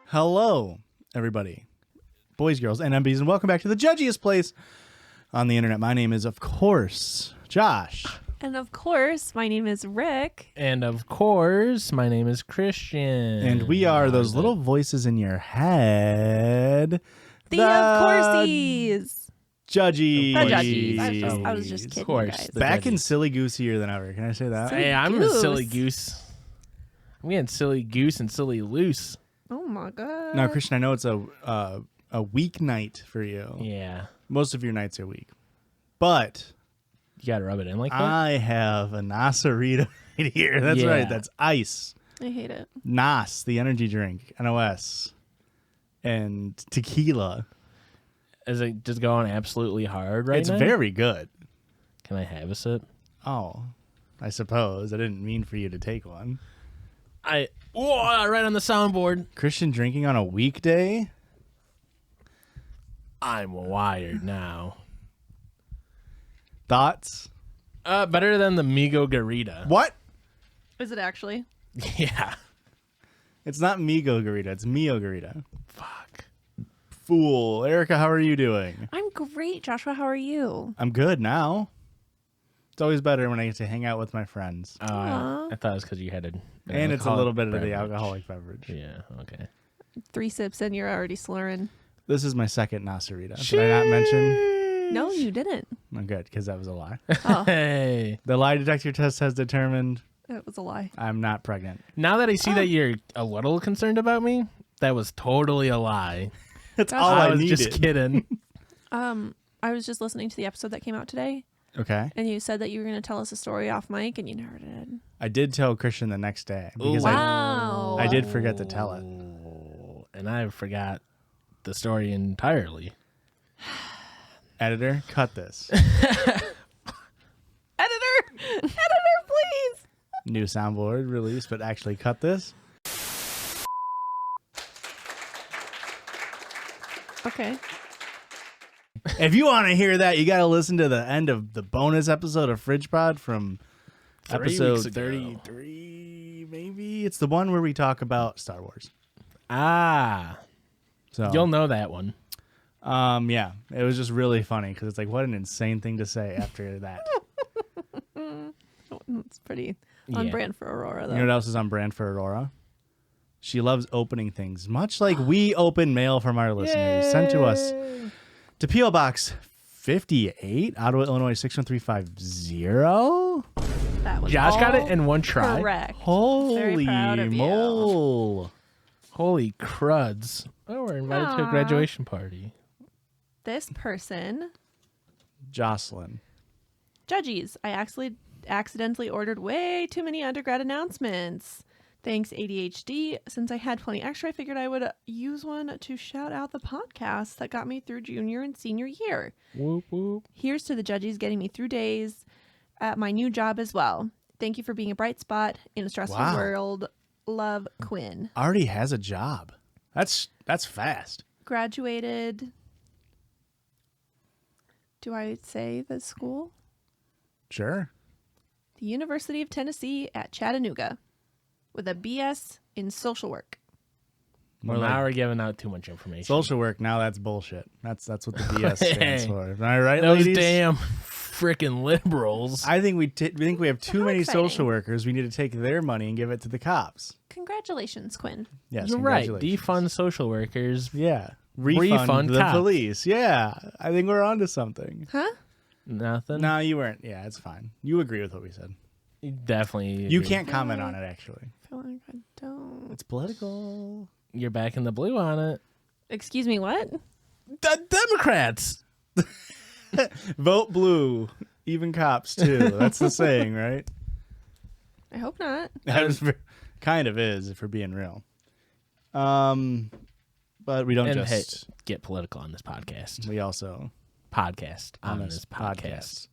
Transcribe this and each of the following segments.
Hello, everybody, boys, girls, and MBs, and welcome back to the judgiest place on the internet. My name is, of course, Josh. And of course, my name is Rick. And of course, my name is Christian. And we are those little voices in your head. The of coursies. Judgies. The Judgies. I was just kidding, you guys. Back Judgies. and silly goosier than ever. Can I say that? Hey, I'm Goose. a silly goose. We had silly goose and silly loose. Oh my god. Now, Christian, I know it's a weeknight for you. Yeah. Most of your nights are weak. But You gotta rub it in like that? I have a Nasarita right here. That's Yeah. right. That's ice. I hate it. Nas, the energy drink, NOS, and tequila. Is it just going absolutely hard right It's now? very good. Can I have a sip? Oh, I suppose. I didn't mean for you to take one. Right on the soundboard. Christian drinking on a weekday? I'm wired now. Thoughts? Better than the Migo Garita. What? Is it actually? Yeah. It's not Migo Garita. It's Mio Garita. Fuck. Fool. Erika, how are you doing? I'm great, Joshua. How are you? I'm good now. It's always better when I get to hang out with my friends. Aw. I thought it was because you had an And it's a little bit of the beverage. alcoholic beverage. Yeah, okay. 3 sips and you're already slurring. This is my second Nasarita. Did I not mention? No, you didn't. I'm good, because that was a lie. Oh, Hey. The lie detector test has determined it was a lie. I'm not pregnant. Now that I see that you're a little concerned about me, that was totally a lie. That's Gosh. all I I was needed. just kidding. I was just listening to the episode that came out today, Okay. and you said that you were going to tell us a story off mic, and you never did. I did tell Christian the next day because Wow. I did forget to tell it. And I forgot the story entirely. Editor, cut this. Editor, please. New soundboard release, but actually cut this. Okay. If you want to hear that, you got to listen to the end of the bonus episode of Fridge Pod from 3 weeks episode ago. 33, maybe. It's the one where we talk about Star Wars. Ah, So you'll know that one. yeah, it was just really funny because it's like, what an insane thing to say after that. It's pretty on Yeah. brand for Aurora, though. You know what else is on brand for Aurora? She loves opening things, much like we open mail from our listeners. Sent to us to P.O. Box 58, Ottawa, Illinois 61350. That was Josh got it all in one try. correct. Holy Very proud of you. mole. Holy cruds. Oh, we're invited to a Aw. graduation party. This person, Jocelyn. Judgies. I accidentally ordered way too many undergrad announcements. Thanks, ADHD. Since I had plenty extra, I figured I would use one to shout out the podcasts that got me through junior and senior year. Whoop, whoop. Here's to the Judgies getting me through days at my new job as well. Thank you for being a bright spot in a stressful Wow. world. Love, Quinn. Already has a job. That's fast. Graduated. Do I say the school? Sure. The University of Tennessee at Chattanooga with a BS in social work. More Well, like now we're giving out too much information. social work. Now that's bullshit. That's what the BS stands Hey. for. Am I right, Those ladies? damn freaking liberals. I think we think we have too How many exciting. social workers. We need to take their money and give it to the cops. Congratulations, Quinn. Yes, You're right. congratulations. Defund social workers. Yeah. Refund the cops. police. Yeah. I think we're onto something. Huh? Nothing. No, you weren't. Yeah, it's fine. You agree with what we said. Definitely. You agree. can't comment on it, actually. I feel like I don't. It's political. You're back in the blue on it. Excuse me, what? The Democrats. Vote blue. Even cops, too. That's the saying, right? I hope not. That is, kind of is, if we're being real. But we don't And hey, just... get political on this podcast. We also... Podcast on this podcast.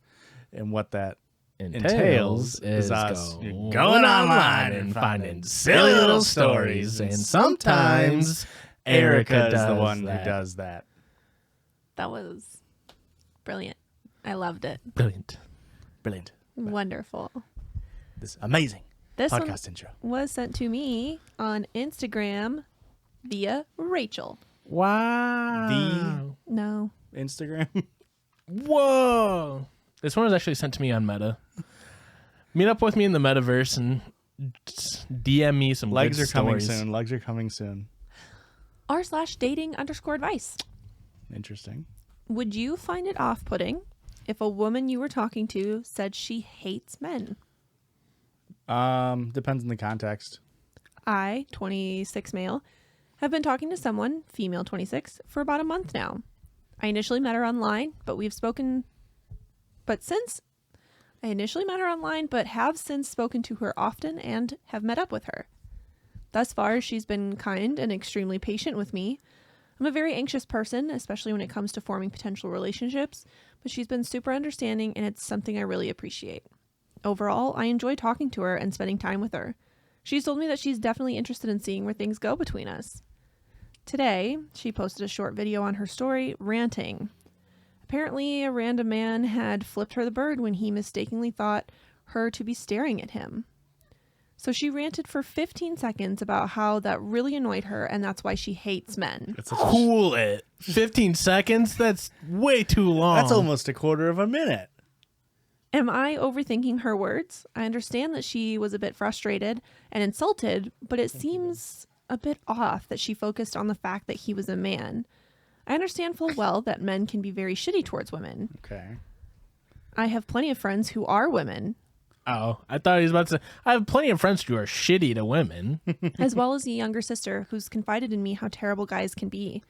And what that Entails is us going online and finding silly little stories. And sometimes Erika is the one who does that. That was brilliant. I loved it. Brilliant. Brilliant. Wonderful. This amazing This one podcast intro. was sent to me on Instagram via Rachel. Wow. No. Instagram. Whoa. This one was actually sent to me on Meta. Meet up with me in the metaverse and DM me some Legs good are coming stories. soon. Legs are coming soon. r/dating_advice. Interesting. Would you find it off-putting if a woman you were talking to said she hates men? Depends on the context. I, 26 male, have been talking to someone, female 26, for about a month now. I initially met her online, but have since spoken to her often and have met up with her. Thus far, she's been kind and extremely patient with me. I'm a very anxious person, especially when it comes to forming potential relationships, but she's been super understanding and it's something I really appreciate. Overall, I enjoy talking to her and spending time with her. She's told me that she's definitely interested in seeing where things go between us. Today, she posted a short video on her story, ranting. Apparently, a random man had flipped her the bird when he mistakenly thought her to be staring at him. So she ranted for 15 seconds about how that really annoyed her and that's why she hates men. Cool it. 15 seconds? That's way too long. That's almost a quarter of a minute. Am I overthinking her words? I understand that she was a bit frustrated and insulted, but it seems a bit off that she focused on the fact that he was a man. I understand full well that men can be very shitty towards women. Okay. I have plenty of friends who are women, Oh, I thought he was about to say, I have plenty of friends who are shitty to women. as well as a younger sister who's confided in me how terrible guys can be.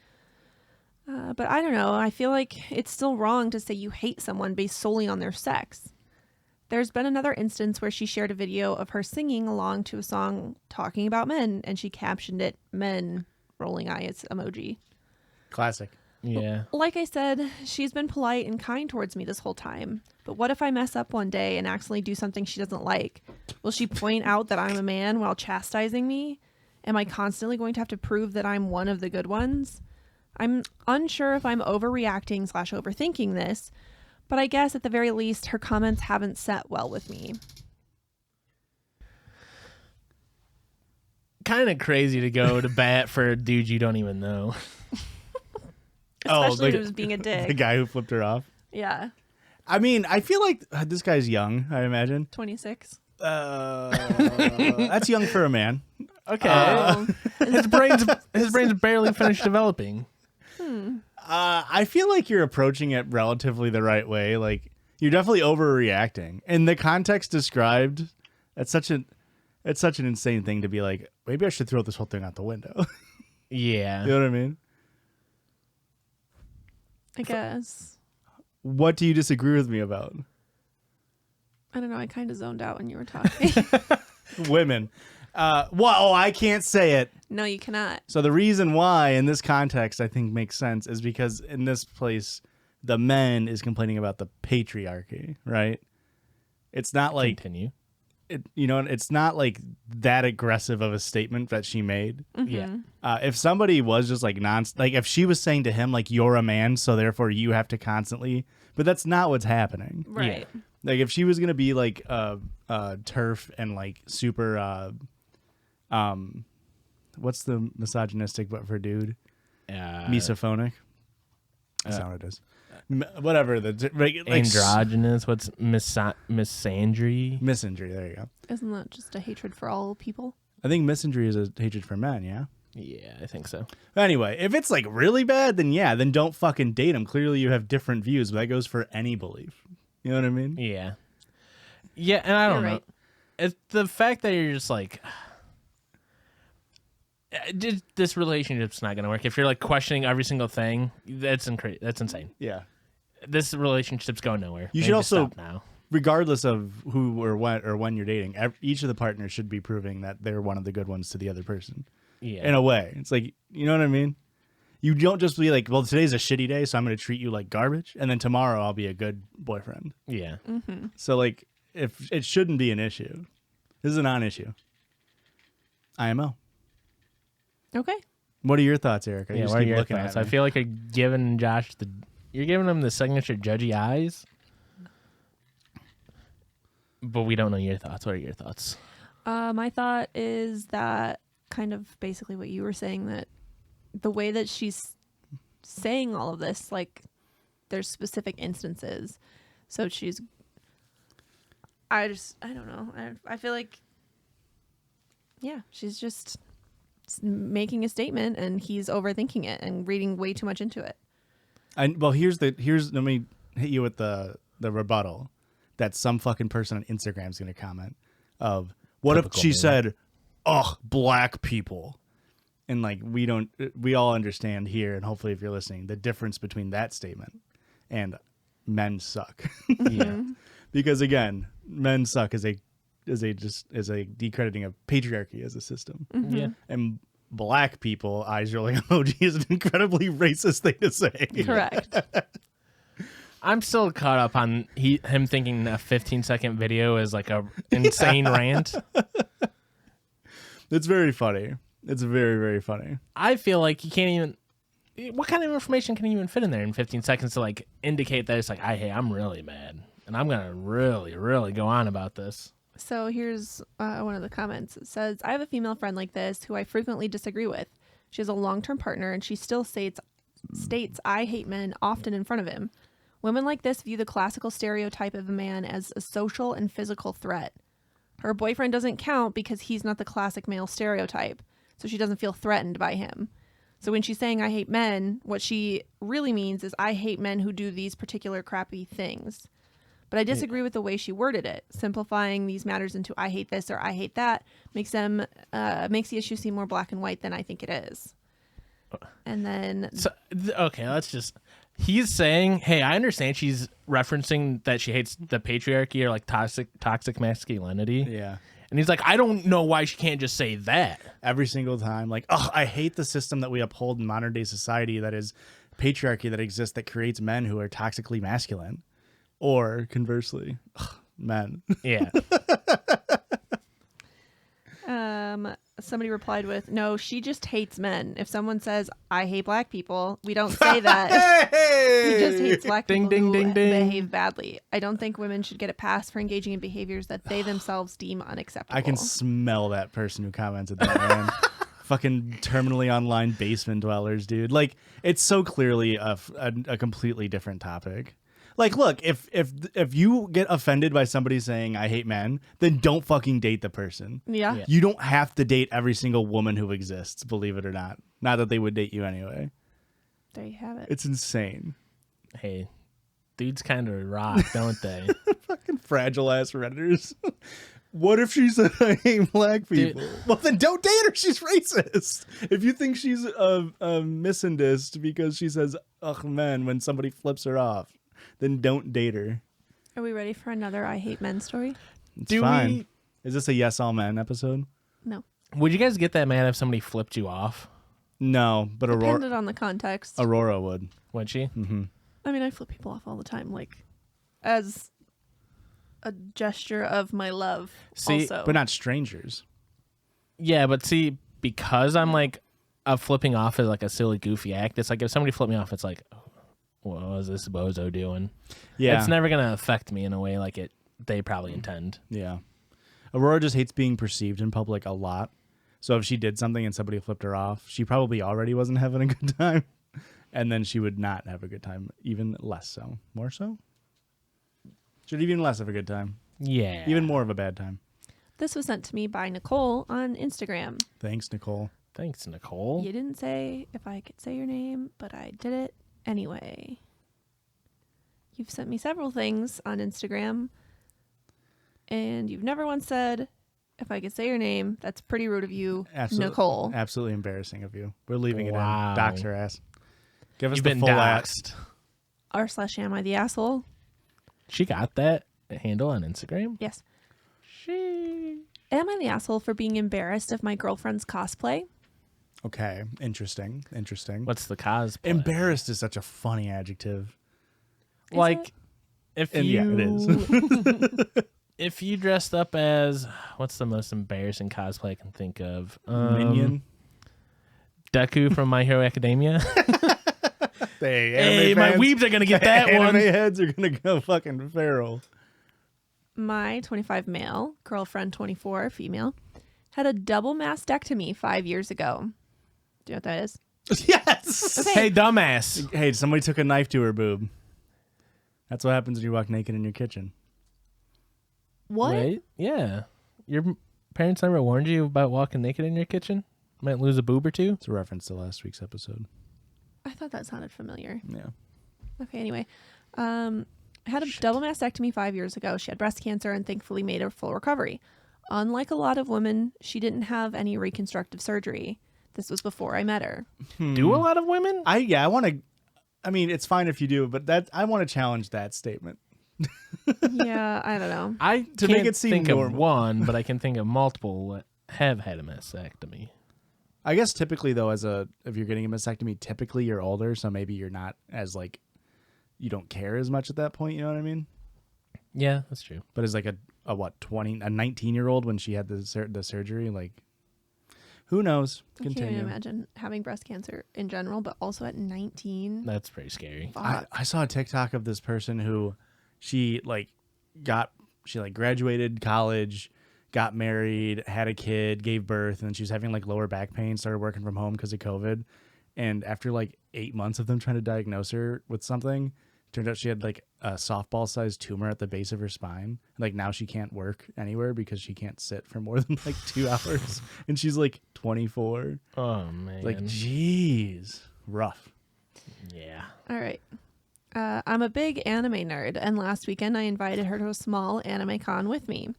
But I don't know. I feel like it's still wrong to say you hate someone based solely on their sex. There's been another instance where she shared a video of her singing along to a song talking about men, and she captioned it, "Men," rolling eyes emoji. Classic. Yeah. Like I said, she's been polite and kind towards me this whole time. But what if I mess up one day and accidentally do something she doesn't like? Will she point out that I'm a man while chastising me? Am I constantly going to have to prove that I'm one of the good ones? I'm unsure if I'm overreacting/overthinking this, but I guess at the very least, her comments haven't set well with me. Kind of crazy to go to bat for a dude you don't even know. Especially if it was being a dick. The guy who flipped her off. Yeah. I mean, I feel like this guy's young, I imagine. 26. That's young for a man. Okay. His brain's barely finished developing. I feel like you're approaching it relatively the right way. Like, you're definitely overreacting. In the context described, it's such an insane thing to be like, maybe I should throw this whole thing out the window. Yeah. You know what I mean? I guess. What do you disagree with me about? I don't know. I kind of zoned out when you were talking. Women. Well, I can't say it. No, you cannot. So the reason why in this context I think makes sense is because in this place, the men is complaining about the patriarchy, right? It's not like Continue. it's not like that aggressive of a statement that she made. Yeah. If somebody was just like if she was saying to him like, you're a man, so therefore you have to constantly, but that's not what's happening. Right. Like if she was gonna be like turf and like super what's the misogynistic but for dude? Misophonic. That's not what it is. Whatever like Androgynous. What's misandry? misandry. There you go. Isn't that just a hatred for all people? I think misandry is a hatred for men. Yeah. Yeah, I think so. Anyway, if it's like really bad, then don't fucking date him. Clearly, you have different views, but that goes for any belief. You know what I mean? Yeah. Yeah, and I don't know. Right. It's the fact that you're just like, this relationship's not gonna work. If you're like questioning every single thing, that's insane. Yeah. This relationship's going nowhere. You Maybe should just also, stop now. regardless of who or what or when you're dating, each of the partners should be proving that they're one of the good ones to the other person. Yeah. In a way, it's like, you know what I mean? You don't just be like, well, today's a shitty day, so I'm going to treat you like garbage, and then tomorrow I'll be a good boyfriend. Yeah. Mm-hmm. So like, if it shouldn't be an issue, this is a non-issue. IMO. Okay. What are your thoughts, Erika? You Yeah. just What are keep your looking thoughts? at I me. feel like you're giving Josh you're giving him the signature judgy eyes, but we don't know your thoughts. What are your thoughts? My thought is that kind of basically what you were saying, that the way that she's saying all of this, like there's specific instances. So I don't know. I feel like, yeah, she's just making a statement and he's overthinking it and reading way too much into it. Well, here's let me hit you with the rebuttal that some fucking person on Instagram is going to comment of, what if she said, "Ugh, black people," and like we all understand here, and hopefully if you're listening, the difference between that statement and men suck. Yeah. Because again, men suck is a decrediting of patriarchy as a system. Mm-hmm. Yeah. And black people, eyes rolling emoji, is an incredibly racist thing to say. Correct. I'm still caught up on him thinking a 15-second video is like a insane rant. It's very funny. It's very, very funny. I feel like you can't even. What kind of information can you even fit in there in 15 seconds to like indicate that it's like, hey, I'm really mad and I'm gonna really, really go on about this. So here's one of the comments. It says, I have a female friend like this who I frequently disagree with. She has a long-term partner and she still states I hate men often in front of him. Women like this view the classical stereotype of a man as a social and physical threat. Her boyfriend doesn't count because he's not the classic male stereotype, so she doesn't feel threatened by him. So when she's saying I hate men, what she really means is I hate men who do these particular crappy things. But I disagree with the way she worded it. Simplifying these matters into I hate this or I hate that makes the issue seem more black and white than I think it is. And then... So, okay, let's just... He's saying, hey, I understand she's referencing that she hates the patriarchy or like toxic masculinity. Yeah. And he's like, I don't know why she can't just say that. Every single time. Like, oh, I hate the system that we uphold in modern day society that is patriarchy that exists that creates men who are toxically masculine. Or conversely, men. Yeah. Somebody replied with, no, she just hates men. If someone says, I hate black people, we don't say that. He just hates black people who behave badly. I don't think women should get a pass for engaging in behaviors that they themselves deem unacceptable. I can smell that person who commented that, man. Fucking terminally online basement dwellers, dude. Like, it's so clearly a completely different topic. Like, look, if you get offended by somebody saying I hate men, then don't fucking date the person. Yeah. You don't have to date every single woman who exists, believe it or not. Not that they would date you anyway. There you have it. It's insane. Hey, dudes kind of rock, don't they? Fucking fragile ass Redditors. What if she said I hate black people? Dude. Well, then don't date her. She's racist. If you think she's a misandrist because she says ugh men when somebody flips her off, then don't date her. Are we ready for another I hate men story? It's fine. Is this a yes all men episode? No. Would you guys get that mad if somebody flipped you off? No, but Depended on the context. Aurora would. Would she? Mm-hmm. I mean, I flip people off all the time, like as a gesture of my love. See, also. But not strangers. Yeah, but see, because I'm like flipping off is like a silly, goofy act. It's like if somebody flipped me off, it's like, what was this bozo doing? Yeah, it's never gonna affect me in a way like they probably intend. Yeah, Aurora just hates being perceived in public a lot. So if she did something and somebody flipped her off, she probably already wasn't having a good time, and then she would not have a good time, even less so, more so. Should even less of a good time. Yeah, even more of a bad time. This was sent to me by Nicole on Instagram. Thanks, Nicole. Thanks, Nicole. You didn't say if I could say your name, but I did it anyway. You've sent me several things on Instagram, and you've never once said, if I could say your name. That's pretty rude of you, Nicole. Absolutely embarrassing of you. We're leaving it in. Wow. Dox her ass. Give us You've the been full doxed. r/am I the asshole? She got that handle on Instagram? Yes. She... Am I the asshole for being embarrassed of my girlfriend's cosplay? Okay. Interesting. What's the cosplay? Embarrassed is such a funny adjective. Is like, it? Yeah, it is. If you dressed up as, what's the most embarrassing cosplay I can think of? Minion. Deku from My Hero Academia. Hey, my weebs are gonna get that anime one. heads are gonna go fucking feral. My 25 male, girlfriend 24 female, had a double mastectomy 5 years ago. Do you know what that is? Yes. Okay. Hey, dumbass. Hey, somebody took a knife to her boob. That's what happens when you walk naked in your kitchen. What? Right? Yeah. Your parents never warned you about walking naked in your kitchen? Might lose a boob or two? It's a reference to last week's episode. I thought that sounded familiar. Yeah. Okay, anyway. Had a double mastectomy 5 years ago. She had breast cancer and thankfully made a full recovery. Unlike a lot of women, she didn't have any reconstructive surgery. This was before I met her. Do a lot of women? I want to. I mean, it's fine if you do, but I want to challenge that statement. Yeah, I don't know. I To can't make it seem think of normal. one, but I can think of multiple that have had a mastectomy. I guess typically though, if you're getting a mastectomy, typically you're older, so maybe you're not as like, you don't care as much at that point. You know what I mean? Yeah, that's true. But as like a 19-year-old when she had the surgery, like, who knows? I can't Continue. even imagine having breast cancer in general, but also at 19. That's pretty scary. Fuck. I saw a TikTok of this person who she graduated college, got married, had a kid, gave birth, and then she was having like lower back pain, started working from home because of COVID. And after like 8 months of them trying to diagnose her with something, turned out she had like a softball-sized tumor at the base of her spine. Like now she can't work anywhere because she can't sit for more than like 2 hours. And she's like 24. Oh, man. Like, jeez, rough. yeah. All right. I'm a big anime nerd, and last weekend I invited her to a small anime con with me.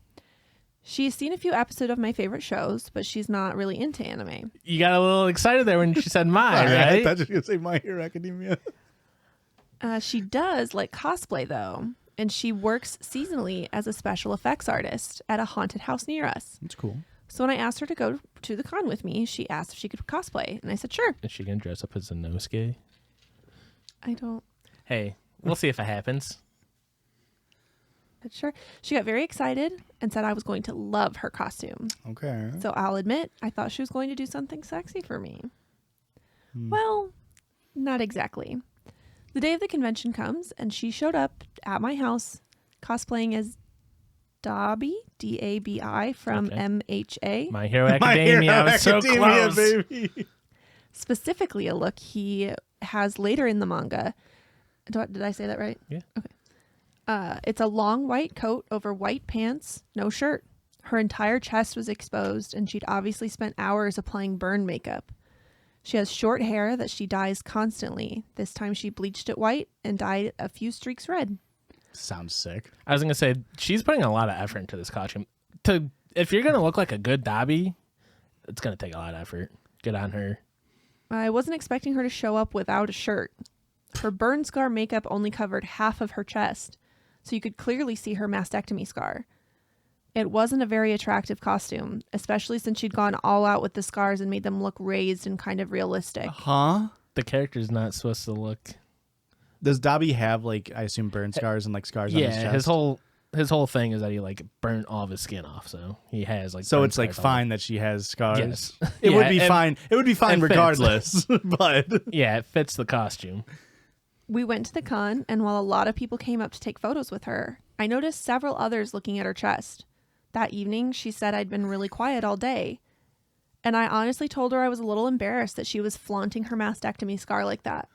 She's seen a few episodes of my favorite shows, but she's not really into anime. You got a little excited there when she said my, I right? thought you were going to say My Hero Academia. She does like cosplay, though, and she works seasonally as a special effects artist at a haunted house near us. That's cool. So when I asked her to go to the con with me, she asked if she could cosplay, and I said, sure. Is she going to dress up as a Nosuke? I don't... Hey, we'll see if it happens. But sure. She got very excited and said I was going to love her costume. Okay. So I'll admit, I thought she was going to do something sexy for me. Well, not exactly. The day of the convention comes, and she showed up at my house cosplaying as Dobby, D-A-B-I, from Okay. MHA. My Hero Academia. I was so close. baby. Specifically a look he has later in the manga. Did I say that right? Yeah. Okay. It's a long white coat over white pants, no shirt. Her entire chest was exposed, and she'd obviously spent hours applying burn makeup. She has short hair that she dyes constantly. This time she bleached it white and dyed a few streaks red. Sounds sick. I was going to say, she's putting a lot of effort into this costume. If you're going to look like a good Dobby, it's going to take a lot of effort. Good on her. I wasn't expecting her to show up without a shirt. Her burn scar makeup only covered half of her chest, so you could clearly see her mastectomy scar. It wasn't a very attractive costume, especially since she'd gone all out with the scars and made them look raised and kind of realistic. Huh? The character's not supposed to look... Does Dobby have like, I assume, burn scars and like scars on his chest? Yeah, his whole thing is that he like burnt all of his skin off, so he has like... So burn it's like scars all fine that she has scars. Yes. It Yeah, would be and fine. It would be fine it fits. regardless. But Yeah, it fits the costume. We went to the con, and while a lot of people came up to take photos with her, I noticed several others looking at her chest. That evening, she said I'd been really quiet all day. And I honestly told her I was a little embarrassed that she was flaunting her mastectomy scar like that.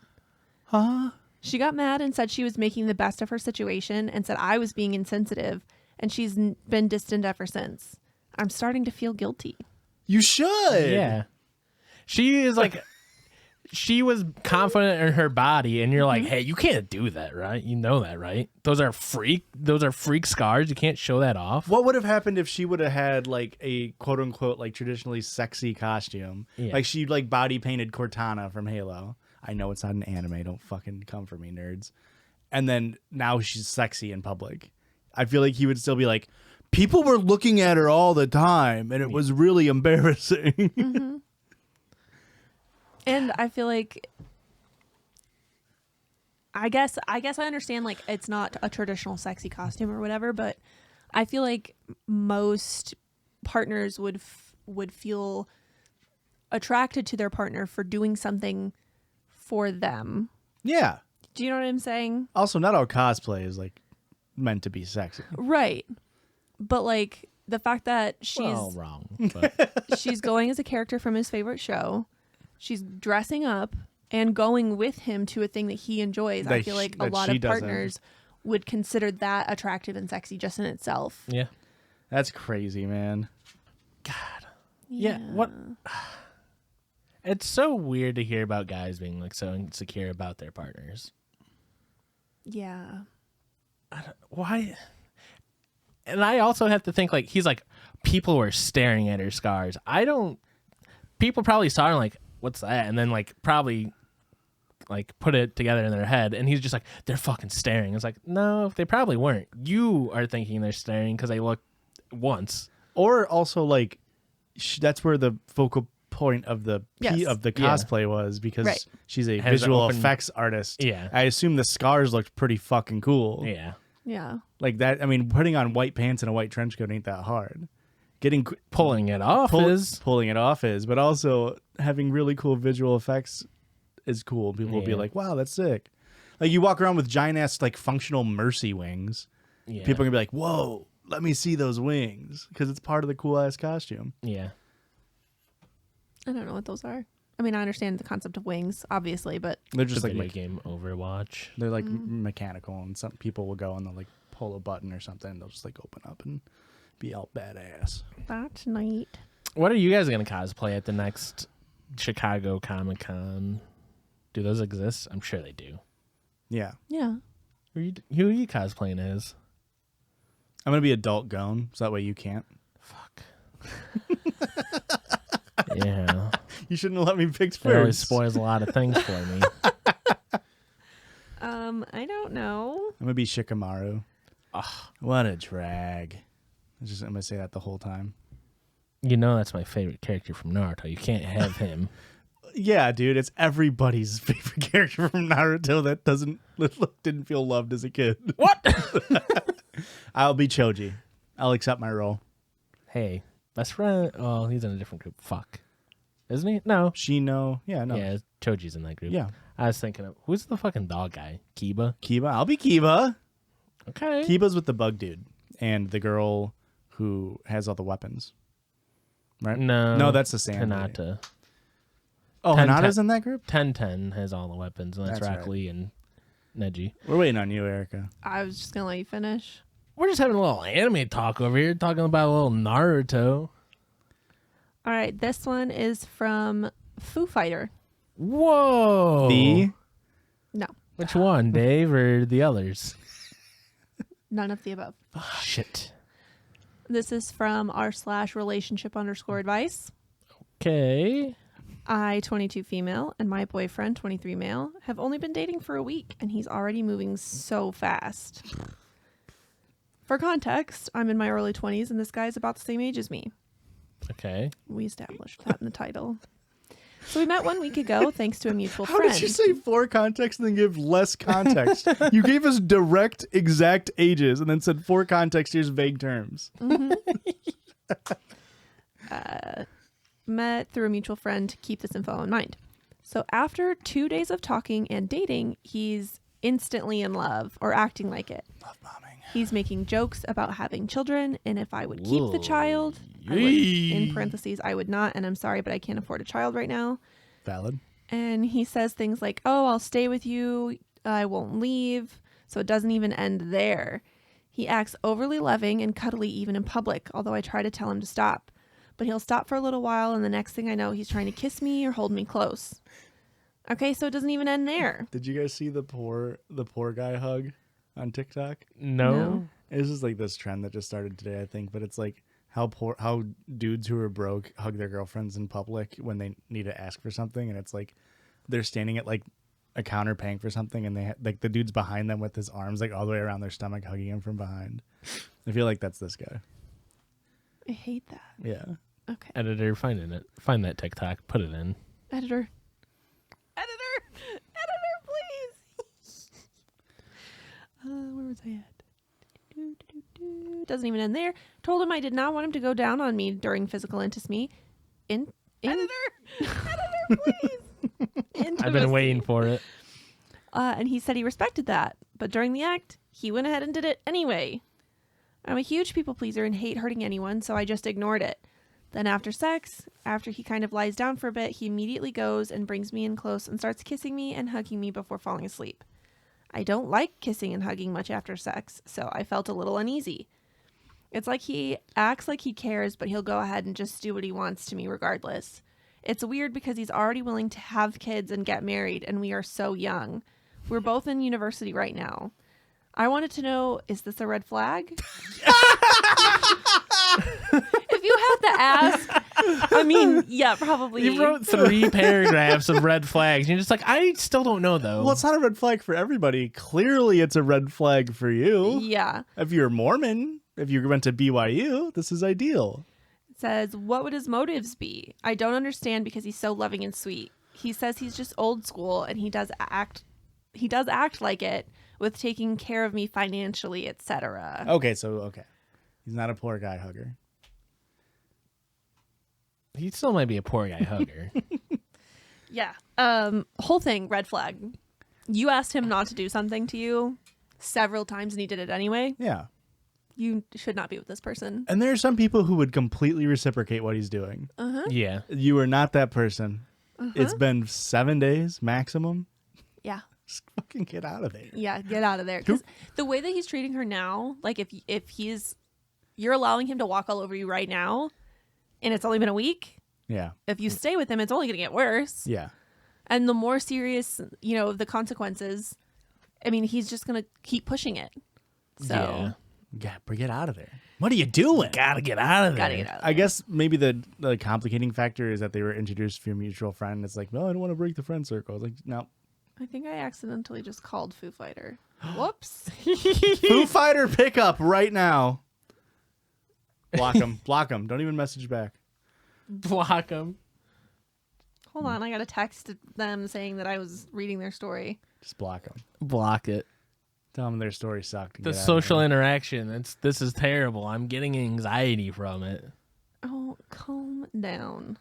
huh? She got mad and said she was making the best of her situation and said I was being insensitive, and she's been distant ever since. I'm starting to feel guilty. You should. Yeah. She is like... She was confident in her body, and you're like, hey, you can't do that, right? You know that, right? Those are freak scars. You can't show that off. What would have happened if she would have had like a quote unquote like traditionally sexy costume? Yeah. Like she like body painted Cortana from Halo. I know it's not an anime. Don't fucking come for me, nerds. And then now she's sexy in public. I feel like he would still be like, people were looking at her all the time, and it was really embarrassing. And I feel like I guess I understand like it's not a traditional sexy costume or whatever, but I feel like most partners would feel attracted to their partner for doing something for them. Yeah. Do you know what I'm saying? Also, not all cosplay is like meant to be sexy. Right. But like the fact that she's Well, wrong. But she's going as a character from his favorite show, she's dressing up and going with him to a thing that he enjoys. I feel like a lot of partners would consider that attractive and sexy just in itself. Yeah. That's crazy, man. God. Yeah. What? It's so weird to hear about guys being like so insecure about their partners. Yeah. Why? And I also have to think, like, he's like, people were staring at her scars. People probably saw her like, what's that? And then like probably like put it together in their head. And he's just like, they're fucking staring. It's like, no, they probably weren't. You are thinking they're staring because they looked once. Or also like, that's where the focal point of the cosplay was, because she's a visual effects artist. Yeah. I assume the scars looked pretty fucking cool. Yeah. Yeah. Like that. I mean, putting on white pants and a white trench coat ain't that hard. Pulling it off is, but also having really cool visual effects is cool. People will be like, wow, that's sick. Like you walk around with giant ass like functional mercy wings. Yeah. People are gonna be like, whoa, let me see those wings, because it's part of the cool ass costume. Yeah. I don't know what those are. I mean, I understand the concept of wings, obviously, but They're just The like video game Overwatch. they're like mechanical, and some people will go and they'll like pull a button or something, and they'll just like open up and be all badass. that's neat. What are you guys gonna cosplay at the next Chicago Comic-Con? Do those exist? I'm sure they do. Yeah. Yeah. Who are you cosplaying as? I'm gonna be adult Gone, so that way you can't. Fuck. Yeah. You shouldn't have let me pick That always first. spoils a lot of things for me. I don't know. I'm gonna be Shikamaru. Ugh. What a drag. I'm gonna say that the whole time. You know that's my favorite character from Naruto. You can't have him. Yeah, dude, it's everybody's favorite character from Naruto that didn't feel loved as a kid. What? I'll be Choji. I'll accept my role. Hey, best friend. Oh, he's in a different group. Fuck. Isn't he? No. Shino. Yeah, no. Yeah, Choji's in that group. Yeah. I was thinking of, who's the fucking dog guy? Kiba? Kiba. I'll be Kiba. Okay. Kiba's with the bug dude and the girl who has all the weapons. Right? No, that's the same. Hinata. Oh, Hinata's in that group? 1010 has all the weapons, and that's That's Rock Lee and Neji. We're waiting on you, Erika. I was just going to let you finish. We're just having a little anime talk over here, talking about a little Naruto. All right. This one is from Foo Fighter. Whoa. No. Which one, Dave, or the others? None of the above. Shit. This is from r/relationship_advice. Okay. I, 22 female, and my boyfriend, 23 male, have only been dating for a week, and he's already moving so fast. For context, I'm in my early 20s, and this guy's about the same age as me. Okay. We established that in the title. So we met 1 week ago, thanks to a mutual How friend. did you say for context and then give less context? You gave us direct, exact ages and then said for context, here's vague terms. Met through a mutual friend. Keep this info in mind. So after 2 days of talking and dating, he's instantly in love, or acting like it. Love bombing. He's making jokes about having children, and if I would keep the child, I would, in parentheses, I would not, and I'm sorry, but I can't afford a child right now. Valid. And he says things like, oh, I'll stay with you, I won't leave. So it doesn't even end there. He acts overly loving and cuddly even in public, although I try to tell him to stop. But he'll stop for a little while, and the next thing I know, he's trying to kiss me or hold me close. Okay, so it doesn't even end there. Did you guys see the poor guy hug on TikTok? No. It's just like this trend that just started today, I think. But it's like how dudes who are broke hug their girlfriends in public when they need to ask for something, and it's like they're standing at like a counter paying for something, and they like the dude's behind them with his arms like all the way around their stomach, hugging him from behind. I feel like that's this guy. I hate that. Yeah. Okay. Editor, find that TikTok, put it in. Editor, please. Where was I at? Doesn't even end there. Told him I did not want him to go down on me during physical intimacy. Editor, please. I've been waiting for it. And he said he respected that, but during the act, he went ahead and did it anyway. I'm a huge people pleaser and hate hurting anyone, so I just ignored it. Then after sex, after he kind of lies down for a bit, he immediately goes and brings me in close and starts kissing me and hugging me before falling asleep. I don't like kissing and hugging much after sex, so I felt a little uneasy. It's like he acts like he cares, but he'll go ahead and just do what he wants to me regardless. It's weird because he's already willing to have kids and get married, and we are so young. We're both in university right now. I wanted to know, is this a red flag? If you have to ask, I mean, yeah, probably. You wrote 3 paragraphs of red flags. You're just like, I still don't know, though. Well, it's not a red flag for everybody. Clearly, it's a red flag for you. Yeah. If you're Mormon, if you went to BYU, this is ideal. It says, what would his motives be? I don't understand because he's so loving and sweet. He says he's just old school, and he does act like it with taking care of me financially, etc. Okay. He's not a poor guy hugger. He still might be a poor guy hugger. Yeah. Whole thing, red flag. You asked him not to do something to you several times and he did it anyway. Yeah. You should not be with this person. And there are some people who would completely reciprocate what he's doing. Yeah. You are not that person. It's been 7 days maximum. Yeah. Just fucking get out of there. Yeah, get out of there. Because the way that he's treating her now, like if you're allowing him to walk all over you right now, and it's only been a week, Yeah. if you stay with him, it's only going to get worse. Yeah. And the more serious, the consequences, I mean, he's just going to keep pushing it. So, Get out of there. What are you doing? Gotta get out of there. gotta get out of there. I guess maybe the complicating factor is that they were introduced through a mutual friend. It's like, no, I don't want to break the friend circle. It's like, no. I think I accidentally just called Foo Fighter. Whoops. Foo Fighter pickup right now. Block him. Block him. Don't even message back. Block him. Hold on, I got a text them saying that I was reading their story. Just block them. Block it. Tell them their story sucked. and The get out of social here. interaction. This is terrible. I'm getting anxiety from it. Oh, calm down.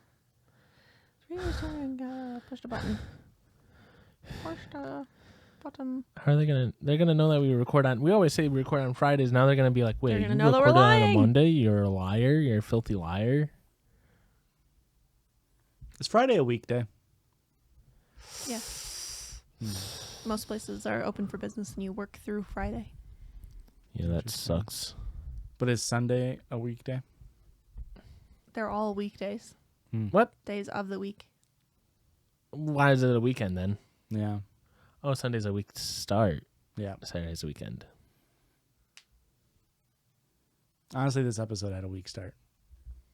Push the button. Push the button. How are they gonna? They're gonna know that we record on. We always say we record on Fridays. Now they're gonna be like, wait, They're you gonna know that we're recorded on a lying. Monday? You're a liar. You're a filthy liar. Is Friday a weekday? Yeah. Most places are open for business and you work through Friday. Yeah, that sucks. But is Sunday a weekday? They're all weekdays. What? Days of the week. Why is it a weekend then? Yeah. Oh, Sunday's a week start. Yeah. Saturday's a weekend. Honestly, this episode had a week start.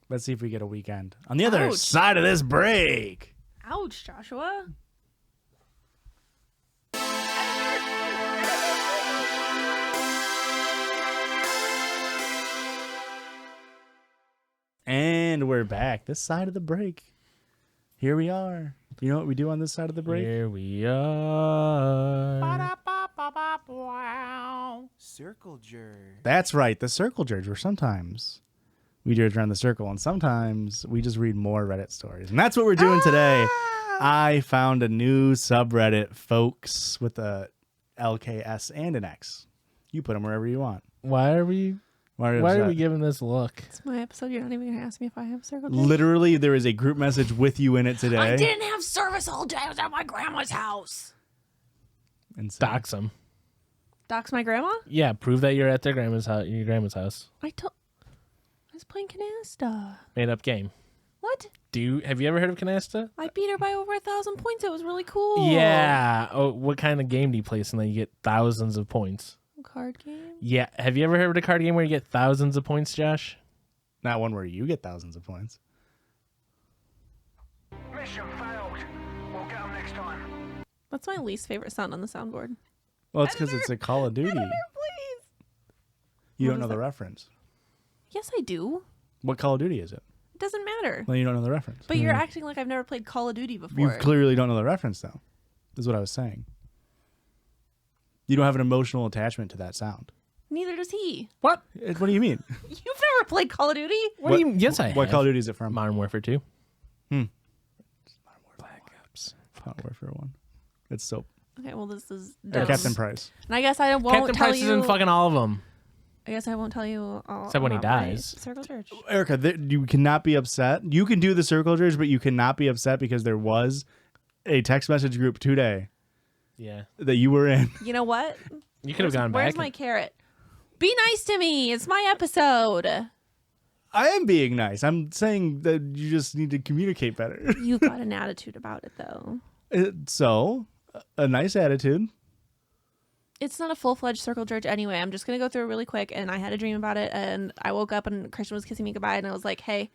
Let's see if we get a weekend. On the other Ouch. side of this break. Ouch, Joshua. And we're back. This side of the break. Here we are. You know what we do on this side of the break? Here we are. Circle Jerdge. That's right, the Circle Jerdge, where sometimes we do it around the circle and sometimes we just read more Reddit stories. And that's what we're doing today. I found a new subreddit, folks, with a LKS and an X. You put them wherever you want. Why are we giving this look? It's my episode. You're not even going to ask me if I have Circle Jerdge. Literally, there is a group message with you in it today. I didn't have service all day. I was at my grandma's house. And so, Dox them. Dox my grandma? Yeah, prove that you're at your grandma's house. I was playing canasta. Made up game. What? Have you ever heard of Canasta? I beat her by over 1,000 points. It was really cool. Yeah. Oh, what kind of game do you play so that you get thousands of points? Card game? Yeah. Have you ever heard of a card game where you get thousands of points, Josh? not one where you get thousands of points. Mission failed. We'll get them next time. What's my least favorite sound on the soundboard? Well, it's because it's a Call of Duty. Please. You What don't is know the that? reference. Yes, I do. What Call of Duty is it? It doesn't matter. Well, you don't know the reference. But you're acting like I've never played Call of Duty before. You clearly don't know the reference, though. Is what I was saying. You don't have an emotional attachment to that sound. Neither does he. What? What do you mean? You've never played Call of Duty? What do you? Yes, I have. What Call of Duty is it from? Modern Warfare 2. Black Ops. Modern Warfare 1. It's so. Okay, well, this is Or dumb. Captain Price. And I guess I won't Captain tell Price you. is in fucking all of them. I guess I won't tell you all. Except when he about my dies. Circle Jerdge. Erika, you cannot be upset. You can do the Circle Jerdge, but you cannot be upset because there was a text message group today Yeah. that you were in. You know what? You could have gone back. Where's my carrot? Be nice to me. It's my episode. I am being nice. I'm saying that you just need to communicate better. You've got an attitude about it, though. So, a nice attitude. It's not a full-fledged Circle Jerdge anyway. I'm just going to go through it really quick. And I had a dream about it. And I woke up and Christian was kissing me goodbye. And I was like, hey,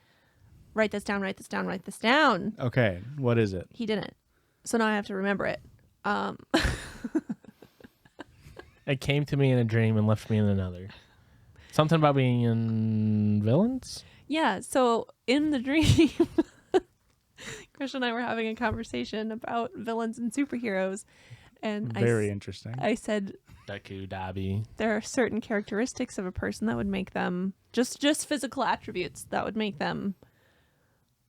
write this down, write this down, write this down. Okay, what is it? He didn't. So now I have to remember it. It came to me in a dream and left me in another. Something about being in villains? Yeah. So in the dream, Christian and I were having a conversation about villains and superheroes. And Very interesting. I said, Deku, Dabi. there are certain characteristics of a person that would make them just physical attributes that would make them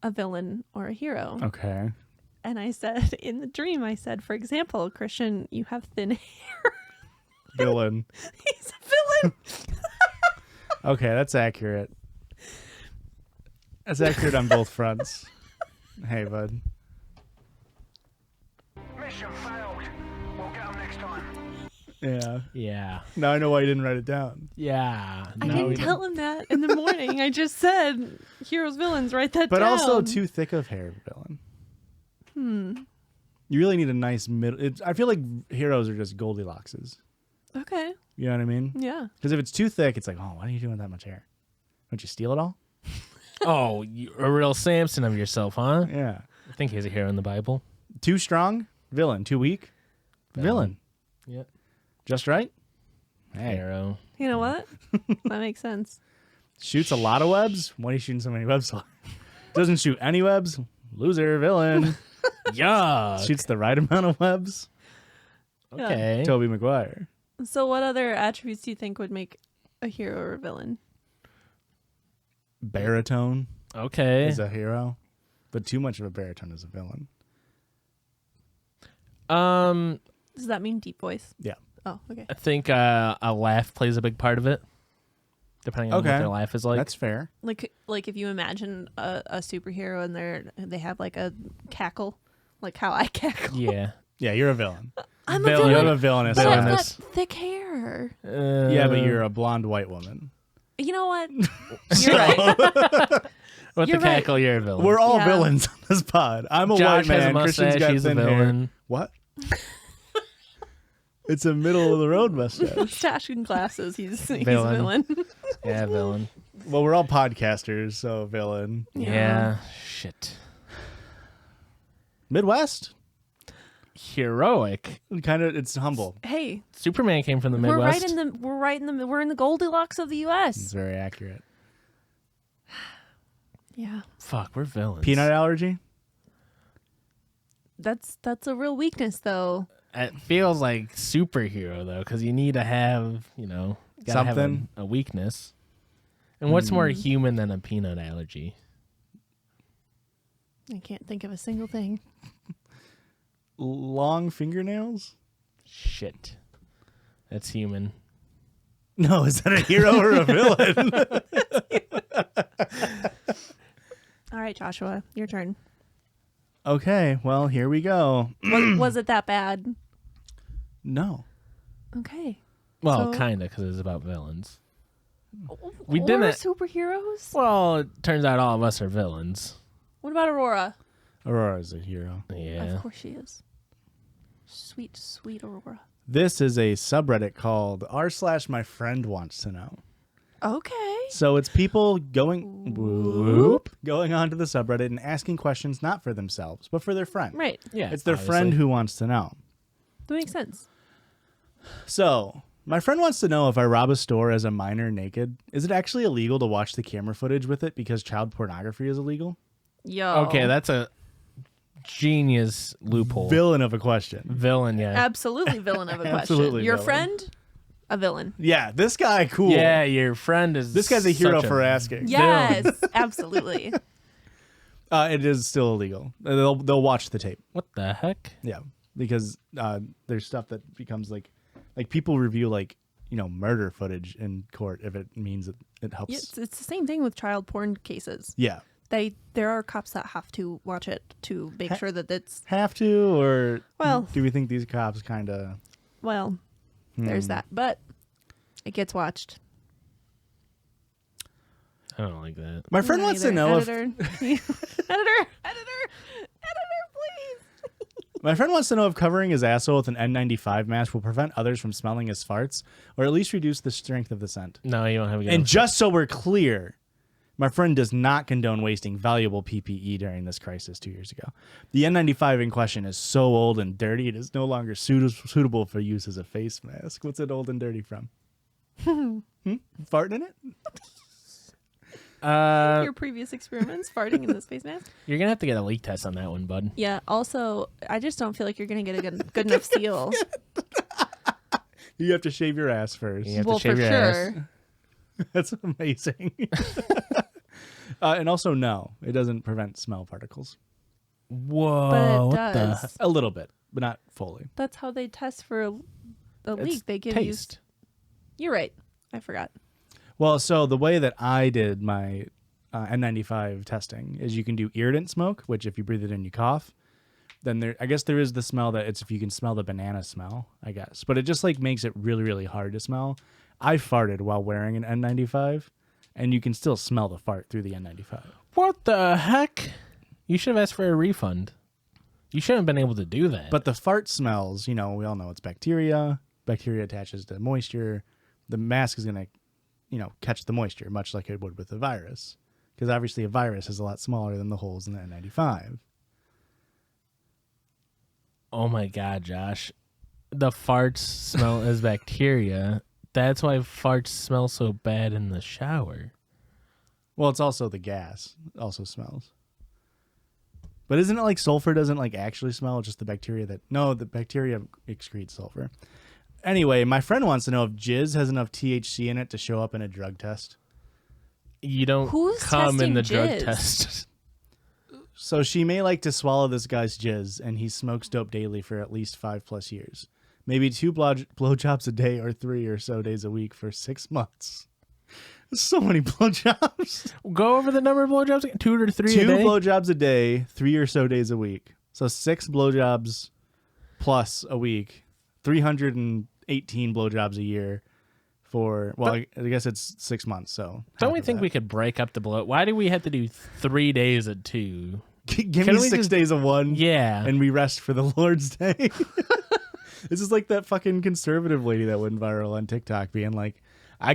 a villain or a hero. Okay. And I said in the dream, I said, for example, Christian, you have thin hair. Villain. He's a villain. Okay, that's accurate. That's accurate on both fronts. Hey, bud. Mission failed. We'll get them next time. Yeah. Yeah. Now I know why you didn't write it down. Yeah. I No, didn't we tell him that in the morning. I just said, heroes, villains, write that But down. also too thick of hair villain. You really need a nice middle. I feel like heroes are just Goldilockses. Okay. You know what I mean? Yeah. Because if it's too thick, it's like, oh, why are you doing that much hair? Don't you steal it all? Oh, you're a real Samson of yourself, huh? Yeah. I think he's a hero in the Bible. Too strong? Villain. Too weak? Villain. Yep. Just right? Hey. Hero. You know what? That makes sense. Shoots a lot of webs? Why are you shooting so many webs? Doesn't shoot any webs? Loser. Villain. Yeah. Shoots the right amount of webs? Okay. Tobey Maguire. So what other attributes do you think would make a hero or a villain? Baritone Okay. is a hero, but too much of a baritone is a villain. Does that mean deep voice? Yeah. Oh, okay. I think a laugh plays a big part of it, depending on Okay. what their laugh is like. That's fair. Like if you imagine a superhero and they have like a cackle, like how I cackle. Yeah. Yeah, you're a villain. I'm Villain. a You have villain, a villainous but I've laugh. got thick hair. Yeah, but you're a blonde white woman. You know what? You're right. With you're the right. cackle, you're a villain. We're all Yeah. villains on this pod. I'm a Josh white has a man. Christian's mustache. got He's a thin hair. villain. What? It's a middle of the road mustache. Mustache and glasses. He's a Villain. villain. Yeah, villain. Well, we're all podcasters, so villain. Yeah. Shit. Midwest? Heroic. Kind of, it's humble. Hey, Superman came from the we're Midwest. we're in the Goldilocks of the U.S. It's very accurate. Yeah, Fuck, we're villains. Peanut allergy? that's a real weakness though. It feels like superhero though, because you need to have, gotta have Something. a weakness. And what's more human than a peanut allergy? I can't think of a single thing. Long fingernails? Shit. That's human. No, is that a hero or a villain? All right, Joshua, your turn. Okay, well, here we go. Was it that bad? No. Okay. Well, So- kind of, because it's about villains. We didn't- superheroes. Well, it turns out all of us are villains. What about Aurora? Aurora's a hero. Yeah. Of course she is. Sweet, sweet Aurora. This is a subreddit called r/MyFriendWantsToKnow. Okay. So it's people going onto the subreddit and asking questions not for themselves, but for their friend. Right. Yeah. It's their friend who wants to know. That makes sense. So, my friend wants to know if I rob a store as a minor naked, is it actually illegal to watch the camera footage with it because child pornography is illegal? Yo. Okay, that's a genius loophole. Villain of a question. Villain, yeah. Absolutely villain of a question. Absolutely Your villain. friend, a villain. Yeah, this guy, cool. Yeah, your friend is. This guy's a hero such for asking. Yes, absolutely. It is still illegal. They'll watch the tape. What the heck? Yeah, because there's stuff that becomes like people review like murder footage in court if it means it helps. It's the same thing with child porn cases. Yeah. There are cops that have to watch it to make sure that it's Have to, or Well- do we think these cops kind of? there's that, but it gets watched. I don't like that. My friend wants to know editor, editor, please. My friend wants to know if covering his asshole with an N95 mask will prevent others from smelling his farts, or at least reduce the strength of the scent. No, you don't have a And just so we're clear, my friend does not condone wasting valuable PPE during this crisis 2 years ago. The N95 in question is so old and dirty, it is no longer suitable for use as a face mask. What's it old and dirty from? Farting in it? Your previous experiments farting in this face mask. You're gonna have to get a leak test on that one, bud. Yeah. Also, I just don't feel like you're gonna get a good enough seal. You have to shave your ass first. You have Well, to shave for your ass. sure. That's amazing. And also, no, it doesn't prevent smell particles. Whoa! But it what does. A little bit, but not fully. That's how they test for a It's leak. They give taste. you. You're right. I forgot. Well, so the way that I did my N95 testing is you can do irritant smoke, which if you breathe it in, you cough. Then I guess there is the smell that it's if you can smell the banana smell, I guess. But it just like makes it really, really hard to smell. I farted while wearing an N95, and you can still smell the fart through the N95. What the heck? You should have asked for a refund. You shouldn't have been able to do that. But the fart smells, we all know it's bacteria. Bacteria attaches to moisture. The mask is going to, catch the moisture, much like it would with a virus. Because obviously a virus is a lot smaller than the holes in the N95. oh my God, Josh. The farts smell as bacteria. That's why farts smell so bad in the shower. Well, it's also the gas also smells. But isn't it like sulfur doesn't like actually smell? It's just the bacteria the bacteria excretes sulfur. Anyway, my friend wants to know if jizz has enough THC in it to show up in a drug test. You don't Who's come in testing the drug jizz? test. So she may like to swallow this guy's jizz, and he smokes dope daily for at least 5+ years. Maybe 2 blowjobs a day or 3 or so days a week for 6 months. So many blowjobs. Go over the number of blowjobs again. 2 or 3 2 a day? blowjobs a day, 3 or so days a week. So 6 blowjobs plus a week. 318 blowjobs a year for, well, I guess it's 6 months. So Don't we think we could break up the blow? Why do we have to do 3 days at 2? give Can me we 6 just- days of one? Yeah. And we rest for the Lord's Day. This is like that fucking conservative lady that went viral on TikTok being like, I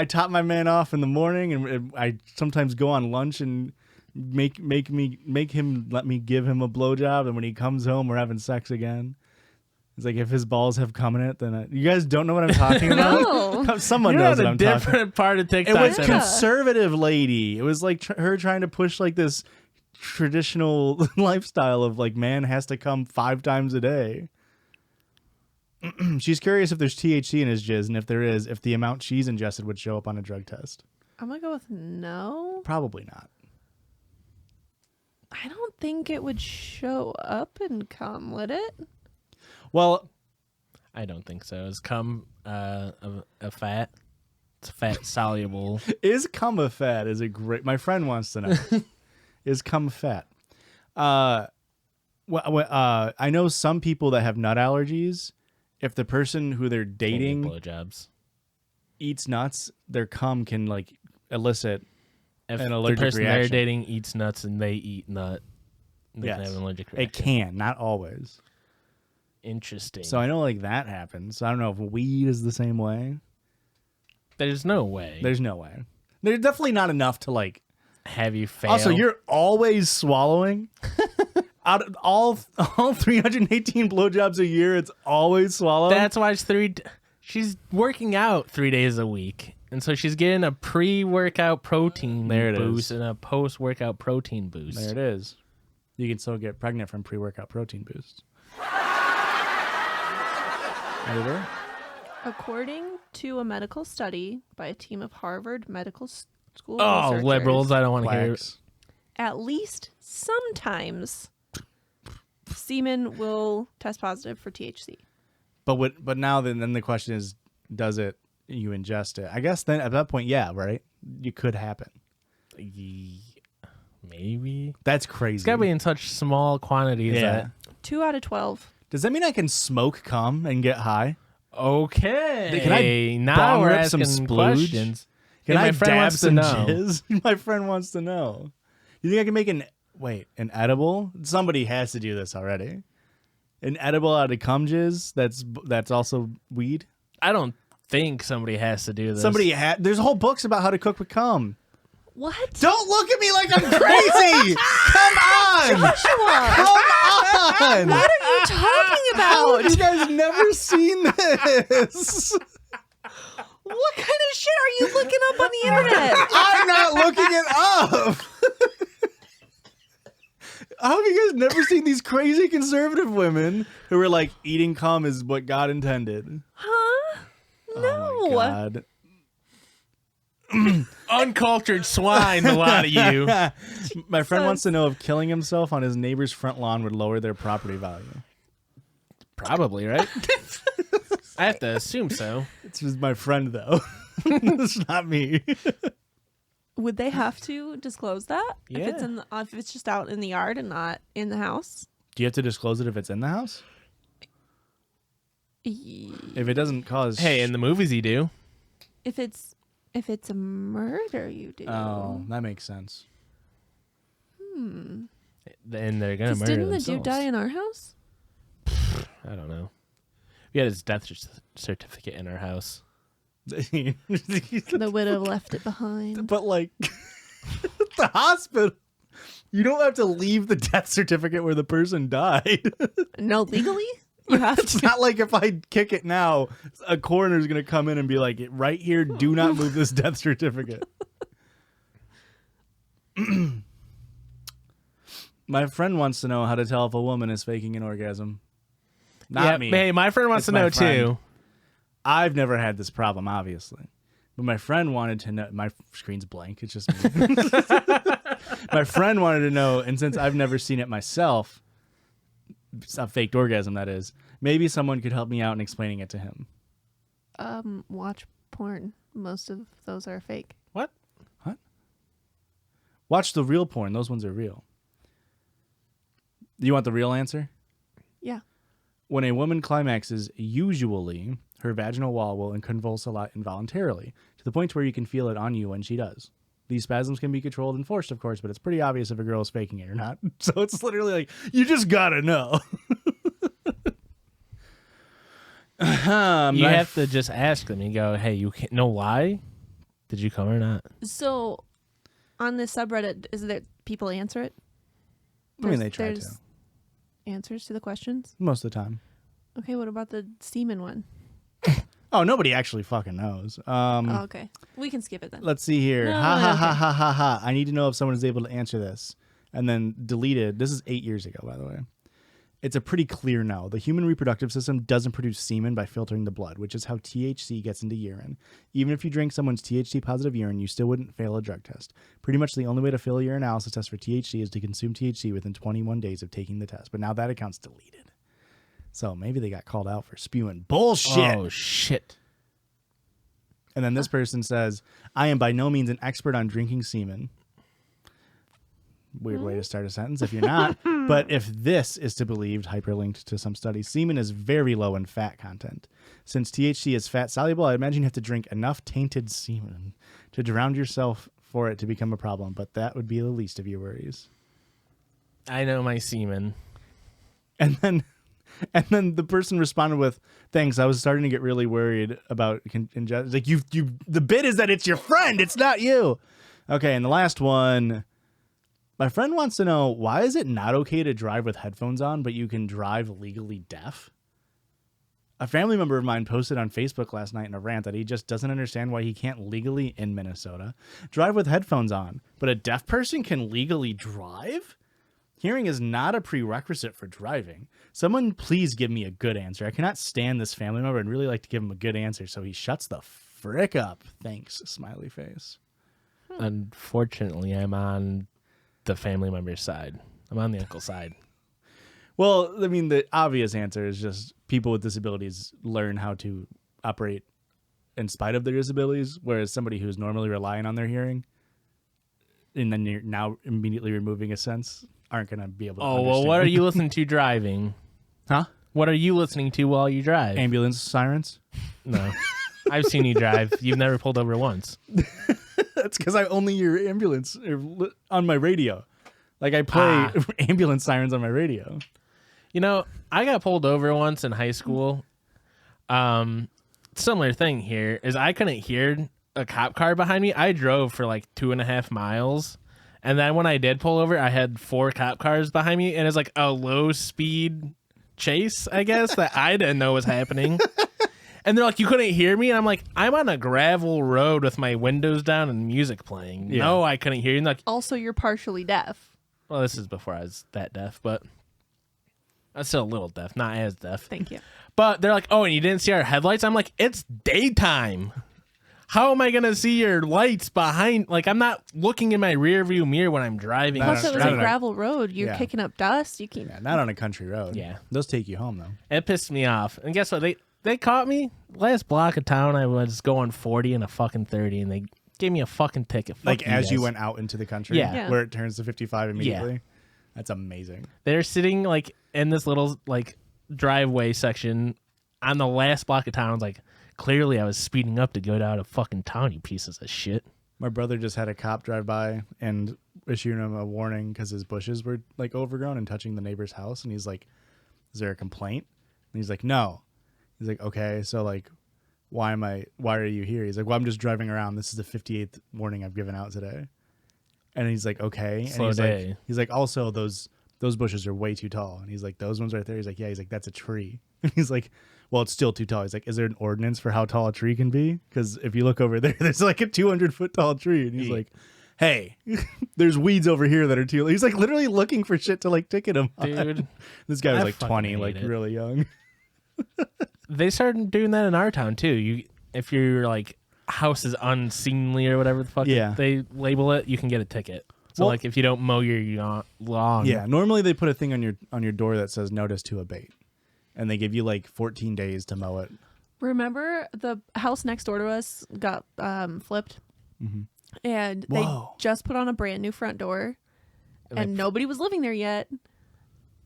top my man off in the morning, and I sometimes go on lunch and make him let me give him a blowjob, and when he comes home, we're having sex again. It's like if his balls have come in it, then you guys don't know what I'm talking about. No. Someone You're knows on what a I'm talking. different part of TikTok. It was than- conservative lady. It was like her trying to push like this traditional lifestyle of like man has to come 5 times a day. She's curious if there's THC in his jizz, and if there is, if the amount she's ingested would show up on a drug test. I'm gonna go with no. Probably not. I don't think it would show up and come, would it? Well, I don't think so. Is cum a fat? It's fat soluble. is cum a fat? Is a great. My friend wants to know. Is cum fat? I know some people that have nut allergies. If the person who they're dating blowjobs. eats nuts, their cum can like elicit If an the allergic person they're reaction. dating eats nuts and they eat nut, they can Yes. have an allergic It reaction. can, not always. Interesting. So I know like that happens. I don't know if weed is the same way. There's no way. There's no way. There's definitely not enough to like. Have you failed? Also, you're always swallowing. Out of all 318 blowjobs a year, it's always swallowed. That's why she's working out 3 days a week. And so she's getting a pre-workout protein There it boost is. and a post-workout protein boost. There it is. You can still get pregnant from pre-workout protein boosts. Editor? According to a medical study by a team of Harvard Medical School Oh, researchers, liberals! I don't want to hear. Quacks. at least sometimes semen will test positive for THC. But now then the question is, does it you ingest it. I guess then at that point, yeah, right? You could happen. Maybe. That's crazy. It's got to be in such small quantities. Yeah. 2 out of 12. Does that mean I can smoke cum and get high? Okay. Can I now bong we're rip some asking splooge? questions. Can Hey, I my friend dab wants to some know. jizz? My friend wants to know. You think I can make an edible? Somebody has to do this already. An edible out of cum jizz that's also weed? I don't think somebody has to do this. There's whole books about how to cook with cum. What? Don't look at me like I'm crazy. Come on. Joshua! Come on. What are you talking How about? have you guys never seen this? What kind of shit are you looking up on the internet? I'm not looking it up. How have you guys never seen these crazy conservative women who are like eating cum is what God intended? Huh? No. Oh my God. Uncultured swine, a lot of you. My friend wants to know if killing himself on his neighbor's front lawn would lower their property value. Probably, right? I have to assume so. It's just my friend, though. It's not me. Would they have to disclose that if it's Yeah. if it's just out in the yard and not in the house? Do you have to disclose it if it's in the house? If it doesn't cause... Hey, in the movies you do. If it's a murder, you do. Oh, that makes sense. And they're going to 'Cause murder didn't the themselves. dude die in our house? I don't know. We had his death certificate in our house. The widow left it behind. But like the hospital, you don't have to leave the death certificate where the person died. No, legally, you have It's to. not like if I kick it now, a coroner's gonna come in and be like, right here, do not move this death certificate. My friend wants to know how to tell if a woman is faking an orgasm. Not me. Hey, my friend wants It's to my know friend. too. I've never had this problem, obviously. But my friend wanted to know. My screen's blank. It's just me. My friend wanted to know, and since I've never seen it myself, a faked orgasm, that is, maybe someone could help me out in explaining it to him. Watch porn. Most of those are fake. What? Watch the real porn. Those ones are real. You want the real answer? Yeah. When a woman climaxes, usually her vaginal wall will convulse a lot involuntarily, to the point where you can feel it on you when she does. These spasms can be controlled and forced, of course, but it's pretty obvious if a girl is faking it or not. So it's literally like, you just gotta know. You have to just ask them. You go, hey, you can't know why? Did you come or not? So, on this subreddit, is there people answer it? I mean, they try to. There's answers to the questions. Most of the time. Okay, what about the semen one? Oh, nobody actually fucking knows. Oh, okay, we can skip it then. Let's see here. No, Ha ha okay. ha ha ha ha. I need to know if someone is able to answer this. And then deleted. This is 8 years ago, by the way. It's a pretty clear no. The human reproductive system doesn't produce semen by filtering the blood, which is how THC gets into urine. Even if you drink someone's THC-positive urine, you still wouldn't fail a drug test. Pretty much the only way to fail a urinalysis test for THC is to consume THC within 21 days of taking the test. But now that account's deleted. So maybe they got called out for spewing bullshit. Oh, shit. And then this person says, I am by no means an expert on drinking semen. Weird way to start a sentence if you're not. But if this is to be believed, hyperlinked to some studies, semen is very low in fat content. Since THC is fat soluble, I imagine you have to drink enough tainted semen to drown yourself for it to become a problem. But that would be the least of your worries. I know my semen. And then the person responded with, thanks, I was starting to get really worried about like you the bit is that it's your friend, it's not you. Okay, and the last one, my friend wants to know, why is it not okay to drive with headphones on, but you can drive legally deaf? A family member of mine posted on Facebook last night in a rant that he just doesn't understand why he can't legally, in Minnesota, drive with headphones on, but a deaf person can legally drive? Hearing is not a prerequisite for driving. Someone please give me a good answer. I cannot stand this family member and really like to give him a good answer, so he shuts the frick up. Thanks, smiley face. Unfortunately, I'm on the family member's side. I'm on the uncle side. Well, I mean, the obvious answer is just people with disabilities learn how to operate in spite of their disabilities, whereas somebody who's normally relying on their hearing, and then you're now immediately removing a sense, aren't going to be able to Oh, well, understand. what are you listening to driving? Huh? What are you listening to while you drive? Ambulance sirens? No. I've seen you drive. You've never pulled over once. That's because I only hear ambulance on my radio. Like, I play ambulance sirens on my radio. You know, I got pulled over once in high school. Similar thing here is I couldn't hear a cop car behind me. I drove for like 2.5 miles. And then when I did pull over, I had 4 cop cars behind me. And it's like a low speed chase, I guess, that I didn't know was happening. And they're like, you couldn't hear me? And I'm like, I'm on a gravel road with my windows down and music playing. Yeah. No, I couldn't hear you. And they're like, Also, you're partially deaf. well, this is before I was that deaf, but I'm still a little deaf, not as deaf. Thank you. But they're like, oh, and you didn't see our headlights? I'm like, it's daytime. How am I going to see your lights behind? Like, I'm not looking in my rear view mirror when I'm driving. Plus, it was not a a- gravel road. You're Yeah. kicking up dust. You can. Yeah, not on a country road. Yeah. Those take you home, though. It pissed me off. And guess what? They caught me. Last block of town, I was going 40 and a fucking 30, and they gave me a fucking ticket. Fuck Like, as you guys. went out into the country? Yeah. Yeah. Where it turns to 55 immediately? That's amazing. They're sitting, like, in this little, like, driveway section on the last block of town. I was like, clearly I was speeding up to go down to fucking town, you pieces of shit. My brother just had a cop drive by and issued him a warning because his bushes were like overgrown and touching the neighbor's house. And he's like, is there a complaint? And he's like, no. He's like, okay, so like, why are you here? He's like, well, I'm just driving around. This is the 58th warning I've given out today. And he's like, okay. Slow and day. he's like, also those bushes are way too tall. And he's like, those ones right there. He's like, yeah. He's like, that's a tree. And he's like, well, it's still too tall. He's like, is there an ordinance for how tall a tree can be? Because if you look over there, there's like a 200-foot tall tree. And he's like, hey, there's weeds over here that are too. He's like literally looking for shit to like ticket him on. Dude, This guy was I like fucking 20, hate like it. really young. they started doing that in our town too. If your like house is unseemly or whatever the fuck Yeah. they label it, you can get a ticket. So Well- like if you don't mow your lawn, Yeah, normally they put a thing on your door that says notice to abate. And they give you like 14 days to mow it. Remember the house next door to us got flipped? And they Whoa. just put on a brand new front door and nobody was living there yet.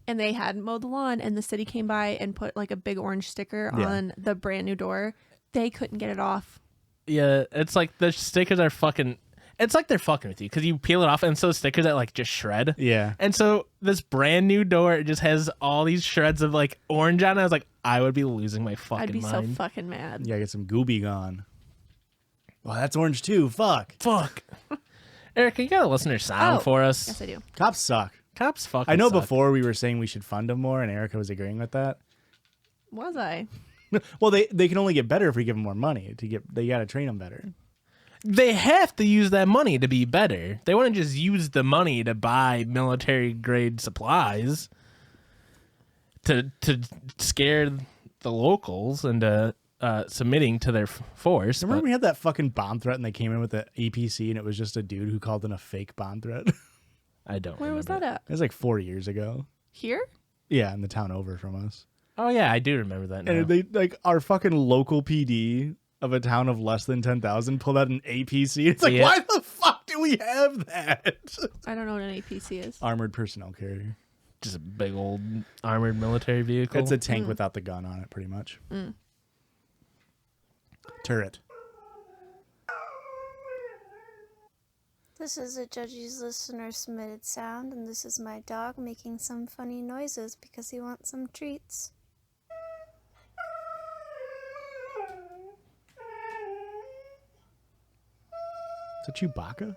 And they hadn't mowed the lawn, and the city came by and put like a big orange sticker Yeah. on the brand new door. They couldn't get it off. yeah, it's like the stickers are fucking. It's like they're fucking with you because you peel it off, and so stickers that like just shred. Yeah. And so this brand new door just has all these shreds of like orange on it. I was like, I would be losing my fucking I'd be mind. so fucking mad. You gotta get some gooby gone. Well, that's orange too. Fuck. Fuck. Erika, you got a listener sound Oh, for us? Yes, I do. Cops suck. Cops fucking I know suck. before we were saying we should fund them more, and Erika was agreeing with that. Was I? Well, they can only get better if we give them more money. They got to train them better. They have to use that money to be better. They want to just use the money to buy military grade supplies to scare the locals into submitting to their force. Remember but we had that fucking bomb threat, and they came in with the APC, and it was just a dude who called in a fake bomb threat. I don't. Where was remember that at? It was like 4 years ago. Here? Yeah, in the town over from us. Oh yeah, I do remember that now. And they like our fucking local PD of a town of less than 10,000 pulled out an APC. It's like, Yeah. why the fuck do we have that? I don't know what an APC is. Armored personnel carrier. Just a big old armored military vehicle. It's a tank without the gun on it, pretty much. Turret. This is a Judgies listener submitted sound, and this is my dog making some funny noises because he wants some treats. Is that Chewbacca?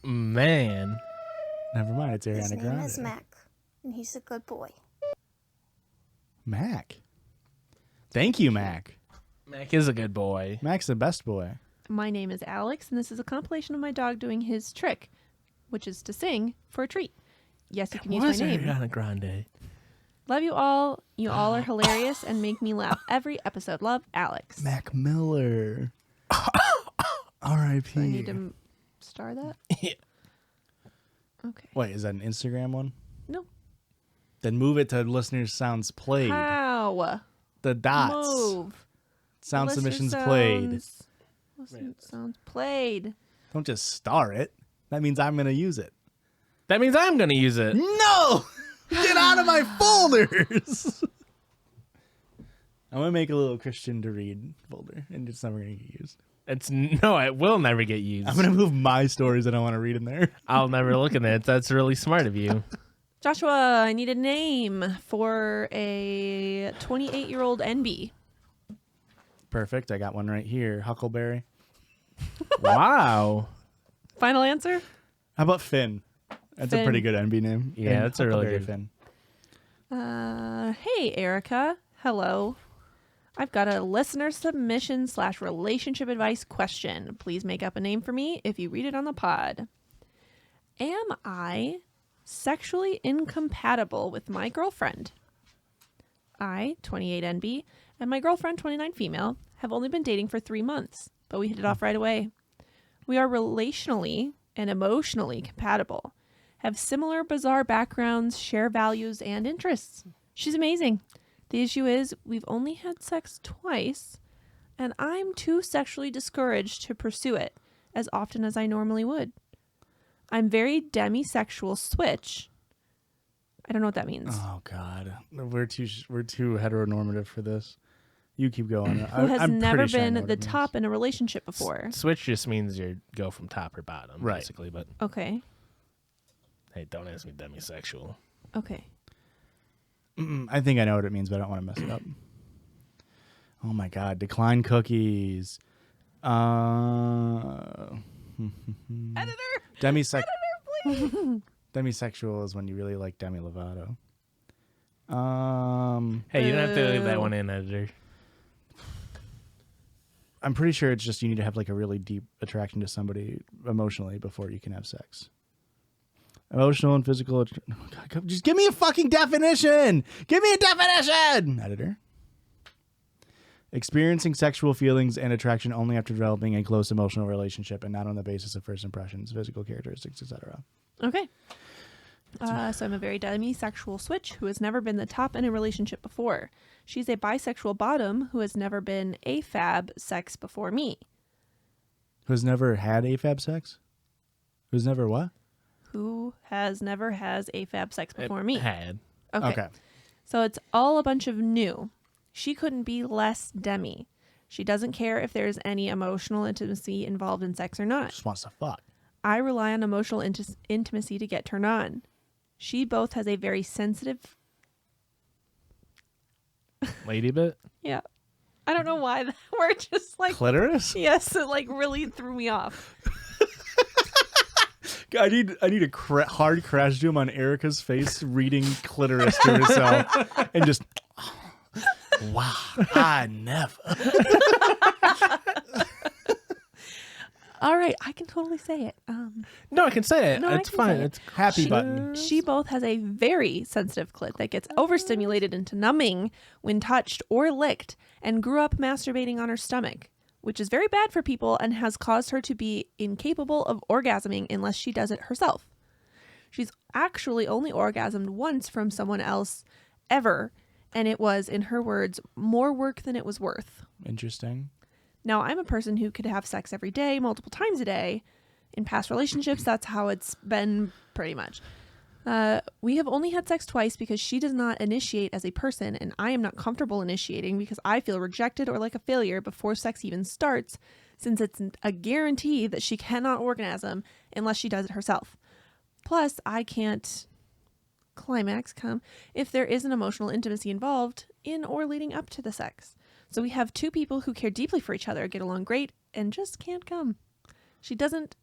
Man. Never mind, it's His Ariana name Grande. is Mac, and he's a good boy. Mac. Thank you, Mac. Mac is a good boy. Mac's the best boy. My name is Alex, and this is a compilation of my dog doing his trick, which is to sing for a treat. Yes, you can use my Was name. Ariana Grande? Love you all. You all are hilarious and make me laugh every episode. Love, Alex. Mac Miller. R.I.P. Do I need to star that? Yeah. Wait, is that an Instagram one? No. Then move it to listeners sounds played. How? No. The dots. Move. Sound Listener submissions played. sounds- Listen sounds played. Don't just star it. That means I'm going to use it. That means I'm going to use it. No! Get out of my folders! I'm going to make a little Christian to read folder, and it's never going to get used. No, it will never get used. I'm going to move my stories that I want to read in there. I'll never look at it. That's really smart of you. Joshua, I need a name for a 28-year-old NB. Perfect. I got one right here. Huckleberry. Wow. Final answer? How about Finn? That's a Finn. pretty good NB name. Yeah, And that's a really Huckleberry good- Finn. Hey, Erika. Hello. I've got a listener submission / relationship advice question. Please make up a name for me if you read it on the pod. Am I sexually incompatible with my girlfriend? I, 28 NB, and my girlfriend, 29 female, have only been dating for 3 months, but we hit it off right away. We are relationally and emotionally compatible, have similar bizarre backgrounds, share values and interests. She's amazing. The issue is we've only had sex twice, and I'm too sexually discouraged to pursue it as often as I normally would. I'm very demisexual switch. I don't know what that means. Oh God, we're too heteronormative for this. You keep going. Who has I'm never pretty sure I been know what the it means. top in a relationship before. Switch just means you go from top or bottom, Right. basically. But Okay. hey, don't ask me demisexual. Okay. I think I know what it means, but I don't want to mess it up. Oh my God, decline cookies. Editor! Demisexual. Editor, please! Demisexual is when you really like Demi Lovato. Hey, you don't have to leave that one in, editor. I'm pretty sure it's just you need to have like a really deep attraction to somebody emotionally before you can have sex. Emotional and physical. Oh God, just give me a fucking definition. Give me a definition, editor. Experiencing sexual feelings and attraction only after developing a close emotional relationship and not on the basis of first impressions, physical characteristics, etc. Okay. So I'm a very demisexual switch who has never been the top in a relationship before. She's a bisexual bottom who has never been AFAB sex before me. Who's never had AFAB sex? Who's never what? Who has AFAB sex before me. Had. Okay. So it's all a bunch of new. She couldn't be less demi. She doesn't care if there's any emotional intimacy involved in sex or not. Just wants to fuck. I rely on emotional intimacy to get turned on. She both has a very sensitive... Lady bit? Yeah. I don't know why that word just like... Clitoris? Yes, it like really threw me off. I need a hard crash zoom on Erika's face reading clitoris to herself and just... Wow, I never. All right, I can totally say it. No, I can say it. No, I it's can fine. say it. It's Happy button. She both has a very sensitive clit that gets overstimulated into numbing when touched or licked and grew up masturbating on her stomach, which is very bad for people and has caused her to be incapable of orgasming unless she does it herself. She's actually only orgasmed once from someone else ever, and it was, in her words, more work than it was worth. Interesting. Now, I'm a person who could have sex every day, multiple times a day. In past relationships, that's how it's been pretty much. We have only had sex twice because she does not initiate as a person, and I am not comfortable initiating because I feel rejected or like a failure before sex even starts, since it's a guarantee that she cannot orgasm unless she does it herself. Plus, I can't climax come if there is an emotional intimacy involved in or leading up to the sex. So we have two people who care deeply for each other, get along great, and just can't come. She doesn't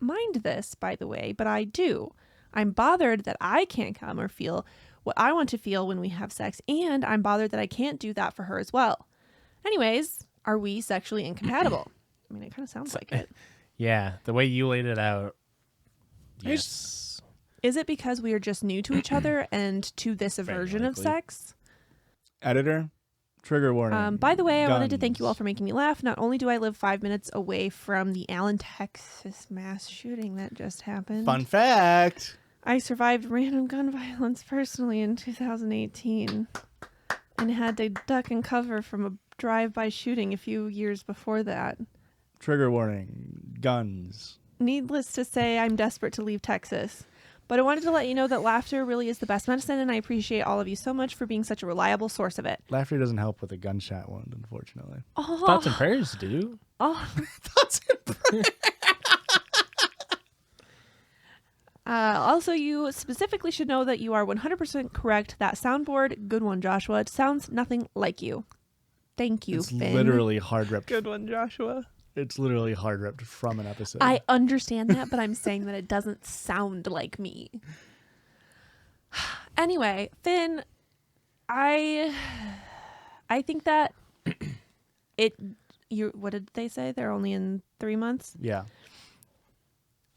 mind this, by the way, but I do. I'm bothered that I can't come or feel what I want to feel when we have sex, and I'm bothered that I can't do that for her as well. Anyways, are we sexually incompatible? I mean, it kind of sounds like it. Yeah, the way you laid it out. Yes. Is it because we are just new to each other and to this aversion of likely. sex? Editor, trigger warning. By the way, I wanted to thank you all Guns. for making me laugh. Not only do I live 5 minutes away from the Allen, Texas mass shooting that just happened, Fun fact. I survived random gun violence personally in 2018. and had to duck and cover from a drive-by shooting a few years before that. Trigger warning, guns. Needless to say, I'm desperate to leave Texas. But I wanted to let you know that laughter really is the best medicine, and I appreciate all of you so much for being such a reliable source of it. Laughter doesn't help with a gunshot wound, unfortunately. Oh, Thoughts and prayers, dude. oh. Thoughts and prayers. Also, you specifically should know that you are 100% correct. That soundboard, good one, Joshua. It sounds nothing like you. Thank you, It's Finn. literally hard ripped. Good one, Joshua. It's literally hard ripped from an episode. I understand that, but I'm saying that it doesn't sound like me. Anyway, Finn, I think that what did they say? They're only in 3 months? Yeah.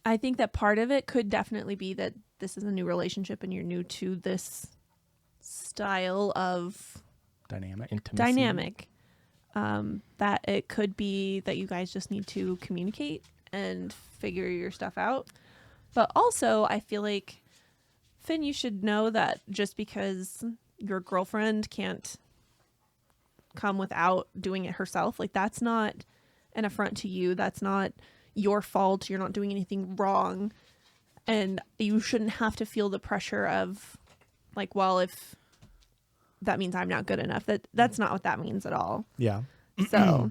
I think that part of it could definitely be that this is a new relationship and you're new to this style of Dynamic. Intimacy. dynamic. That it could be that you guys just need to communicate and figure your stuff out. But also, I feel like, Finn, you should know that just because your girlfriend can't come without doing it herself, like, that's not an affront to you. That's not your fault. You're not doing anything wrong. And you shouldn't have to feel the pressure of, like, well, if that means I'm not good enough. That's not what that means at all. Yeah. So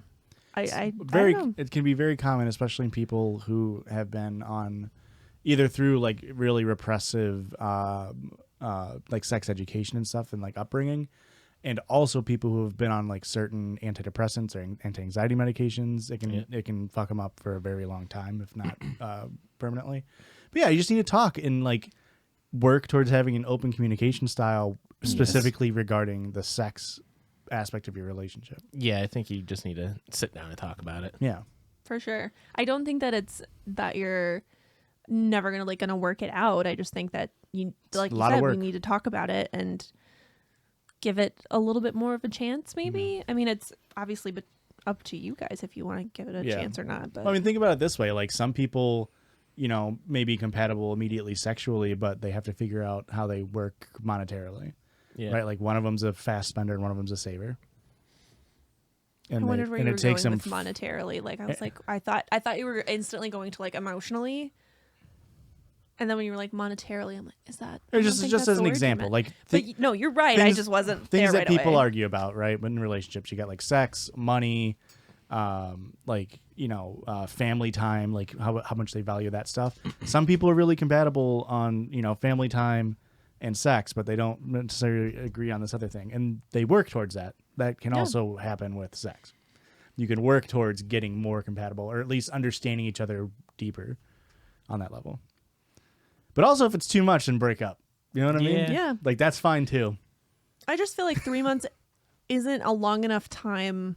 I don't know. It can be very common, especially in people who have been on either through like really repressive like sex education and stuff and like upbringing, and also people who have been on like certain antidepressants or anti-anxiety medications. It can fuck them up for a very long time, if not permanently. But yeah, you just need to talk and like work towards having an open communication style specifically regarding the sex aspect of your relationship. Yeah, I think you just need to sit down and talk about it. Yeah. For sure. I don't think that it's that you're never gonna work it out. I just think that you, like you said, we need to talk about it and give it a little bit more of a chance, maybe. I mean, it's obviously up to you guys if you want to give it a chance or not. But I mean, think about it this way: like some people, you know, may be compatible immediately sexually, but they have to figure out how they work monetarily. Yeah. Right, like one of them's a fast spender and one of them's a saver. And I wondered where you were it takes going them with monetarily. Like I was like, I thought you were instantly going to like emotionally, and then when you were like monetarily, I'm like, is that? Or just as an example, like no, you're right. I just wasn't things there that right people away. argue about, right? But in relationships, you got like sex, money, like family time, like how much they value that stuff. Some people are really compatible on family time and sex, but they don't necessarily agree on this other thing, and they work towards that. That can also happen with sex. You can work towards getting more compatible, or at least understanding each other deeper on that level. But also, if it's too much, then break up. You know what I mean? Yeah. Like that's fine too. I just feel like 3 months isn't a long enough time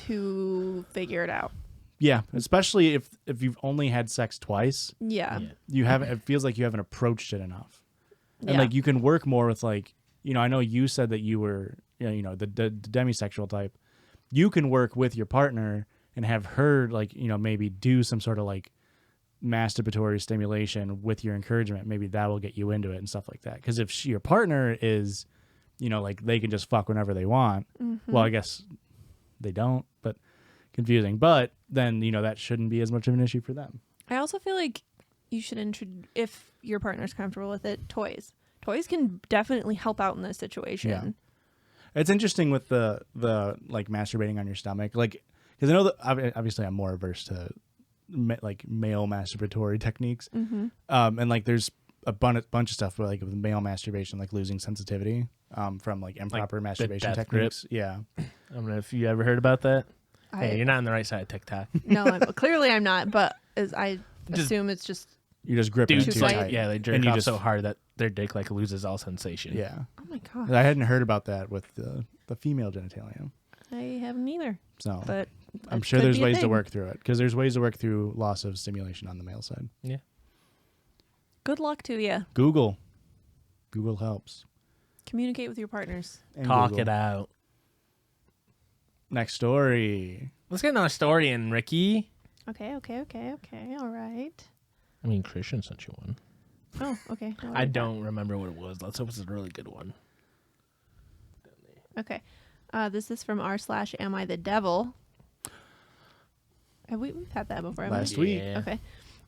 to figure it out. Yeah, especially if you've only had sex twice. Yeah. You haven't. It feels like you haven't approached it enough. And Yeah. like you can work more with like, I know you said that you were, the demisexual type. You can work with your partner and have her like, maybe do some sort of like masturbatory stimulation with your encouragement. Maybe that will get you into it and stuff like that. Because if your partner is, like they can just fuck whenever they want. Well, I guess they don't, but confusing. But then, that shouldn't be as much of an issue for them. I also feel like you should if your partner's comfortable with it, toys. Toys can definitely help out in this situation. Yeah. It's interesting with the like masturbating on your stomach, like because I know that obviously I'm more averse to like male masturbatory techniques, and like there's a bunch of stuff with like with male masturbation, like losing sensitivity from like improper masturbation techniques. Yeah, I don't know if you ever heard about that. Hey, you're not on the right side of TikTok. No, clearly I'm not, but I assume it's just. You just grip it Dudes too like- tight. Yeah, they jerk And you off just- so hard that their dick like loses all sensation. Yeah, Oh my god, I hadn't heard about that with the female genitalia. I haven't either. So But I'm it sure could there's be a ways to thing. work through it because there's ways to work through loss of stimulation on the male side. Yeah. Good luck to you. Google helps. Communicate with your partners. And Talk Google. it out. Next story. Let's get another story in, Ricky. Okay. All right. I mean, Christian sent you one. Oh, okay. I don't remember what it was. Let's hope it's a really good one. Okay. This is from r/am I the devil. We've had that before. haven't we? Last week. Yeah. Okay.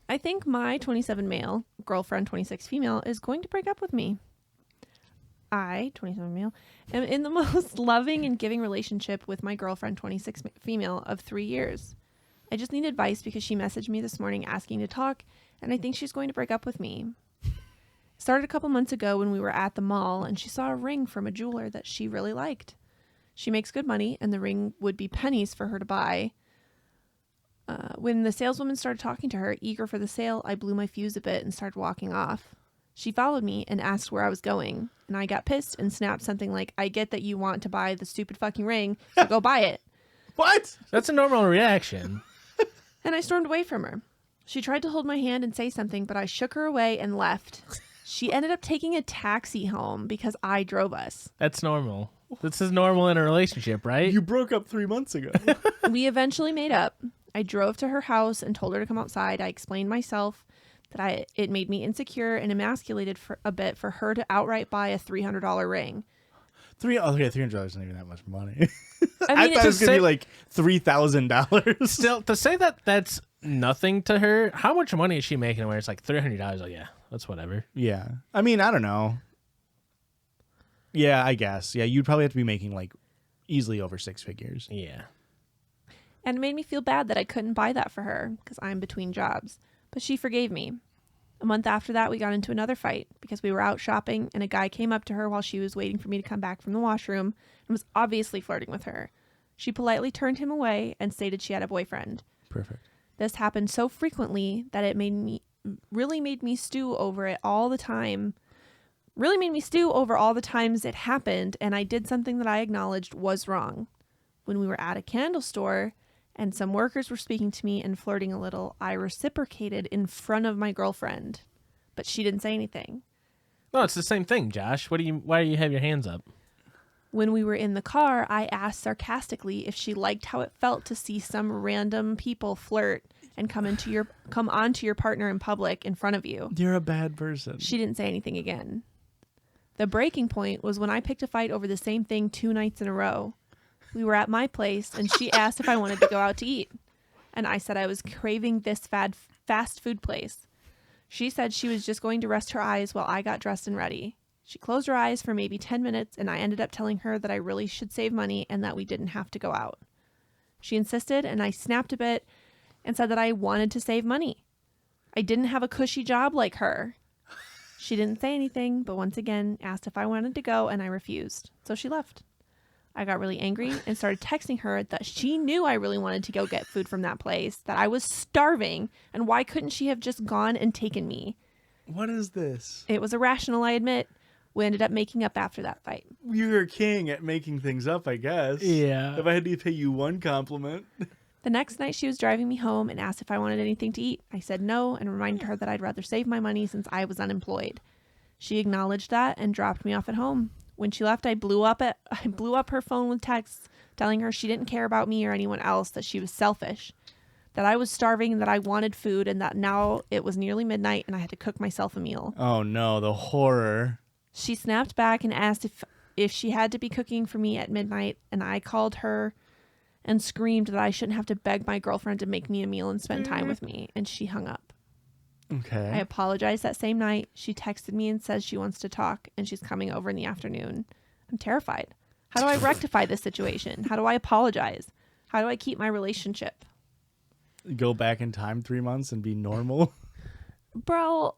I think my 27 male girlfriend, 26 female, is going to break up with me. I, 27 male, am in the most loving and giving relationship with my girlfriend, 26 female, of 3 years. I just need advice because she messaged me this morning asking to talk, and I think she's going to break up with me. It started a couple months ago when we were at the mall, and she saw a ring from a jeweler that she really liked. She makes good money, and the ring would be pennies for her to buy. When the saleswoman started talking to her, eager for the sale, I blew my fuse a bit and started walking off. She followed me and asked where I was going, and I got pissed and snapped something like, I get that you want to buy the stupid fucking ring, so go buy it. What? That's a normal reaction. And I stormed away from her. She tried to hold my hand and say something, but I shook her away and left. She ended up taking a taxi home because I drove us. That's normal. This is normal in a relationship, right? You broke up 3 months ago. We eventually made up. I drove to her house and told her to come outside. I explained myself that it made me insecure and emasculated for a bit for her to outright buy a $300 ring. $300 isn't even that much money. I I mean, thought it was to gonna be say- like $3,000. Still, to say that that's nothing to her, how much money is she making where it's like $300? Like, yeah, that's whatever. Yeah. I mean, I don't know. Yeah, I guess. Yeah, you'd probably have to be making like easily over 6 figures. Yeah. And it made me feel bad that I couldn't buy that for her because I'm between jobs. But she forgave me. A month after that, we got into another fight because we were out shopping and a guy came up to her while she was waiting for me to come back from the washroom and was obviously flirting with her. She politely turned him away and stated she had a boyfriend. Perfect. This happened so frequently that it really made me stew over it all the time. Really made me stew over all the times it happened, and I did something that I acknowledged was wrong. When we were at a candle store and some workers were speaking to me and flirting a little, I reciprocated in front of my girlfriend, but she didn't say anything. No, it's the same thing, Josh. Why do you have your hands up? When we were in the car, I asked sarcastically if she liked how it felt to see some random people flirt and come onto your partner in public in front of you. You're a bad person. She didn't say anything again. The breaking point was when I picked a fight over the same thing 2 nights in a row. We were at my place, and she asked if I wanted to go out to eat. And I said I was craving this fast food place. She said she was just going to rest her eyes while I got dressed and ready. She closed her eyes for maybe 10 minutes, and I ended up telling her that I really should save money and that we didn't have to go out. She insisted, and I snapped a bit and said that I wanted to save money. I didn't have a cushy job like her. She didn't say anything, but once again asked if I wanted to go, and I refused. So she left. I got really angry and started texting her that she knew I really wanted to go get food from that place, that I was starving, and why couldn't she have just gone and taken me? What is this? It was irrational, I admit. We ended up making up after that fight. You're a king at making things up, I guess. Yeah. If I had to pay you one compliment. The next night, she was driving me home and asked if I wanted anything to eat. I said no and reminded her that I'd rather save my money since I was unemployed. She acknowledged that and dropped me off at home. When she left, I blew up her phone with texts telling her she didn't care about me or anyone else, that she was selfish, that I was starving and that I wanted food, and that now it was nearly midnight and I had to cook myself a meal. Oh no, the horror. She snapped back and asked if she had to be cooking for me at midnight, and I called her and screamed that I shouldn't have to beg my girlfriend to make me a meal and spend time with me, and she hung up. Okay. I apologized that same night. She texted me and says she wants to talk and she's coming over in the afternoon. I'm terrified. How do I rectify this situation? How do I apologize? How do I keep my relationship? Go back in time 3 months and be normal. Bro,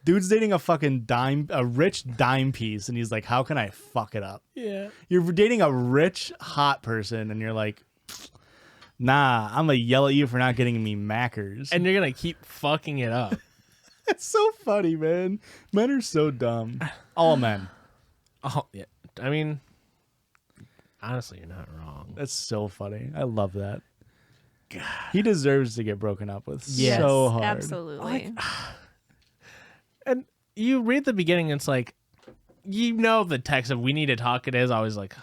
Dude's dating a rich dime piece, and he's like, how can I fuck it up? Yeah. You're dating a rich, hot person, and you're like, nah, I'm going to yell at you for not getting me Mackers. And you're going to keep fucking it up. It's so funny, man. Men are so dumb. All men. Oh, yeah. I mean, honestly, you're not wrong. That's so funny. I love that. God. He deserves to get broken up with Yes. so hard. absolutely. And you read the beginning, and it's like, you know, the text of "we need to talk." It is always like,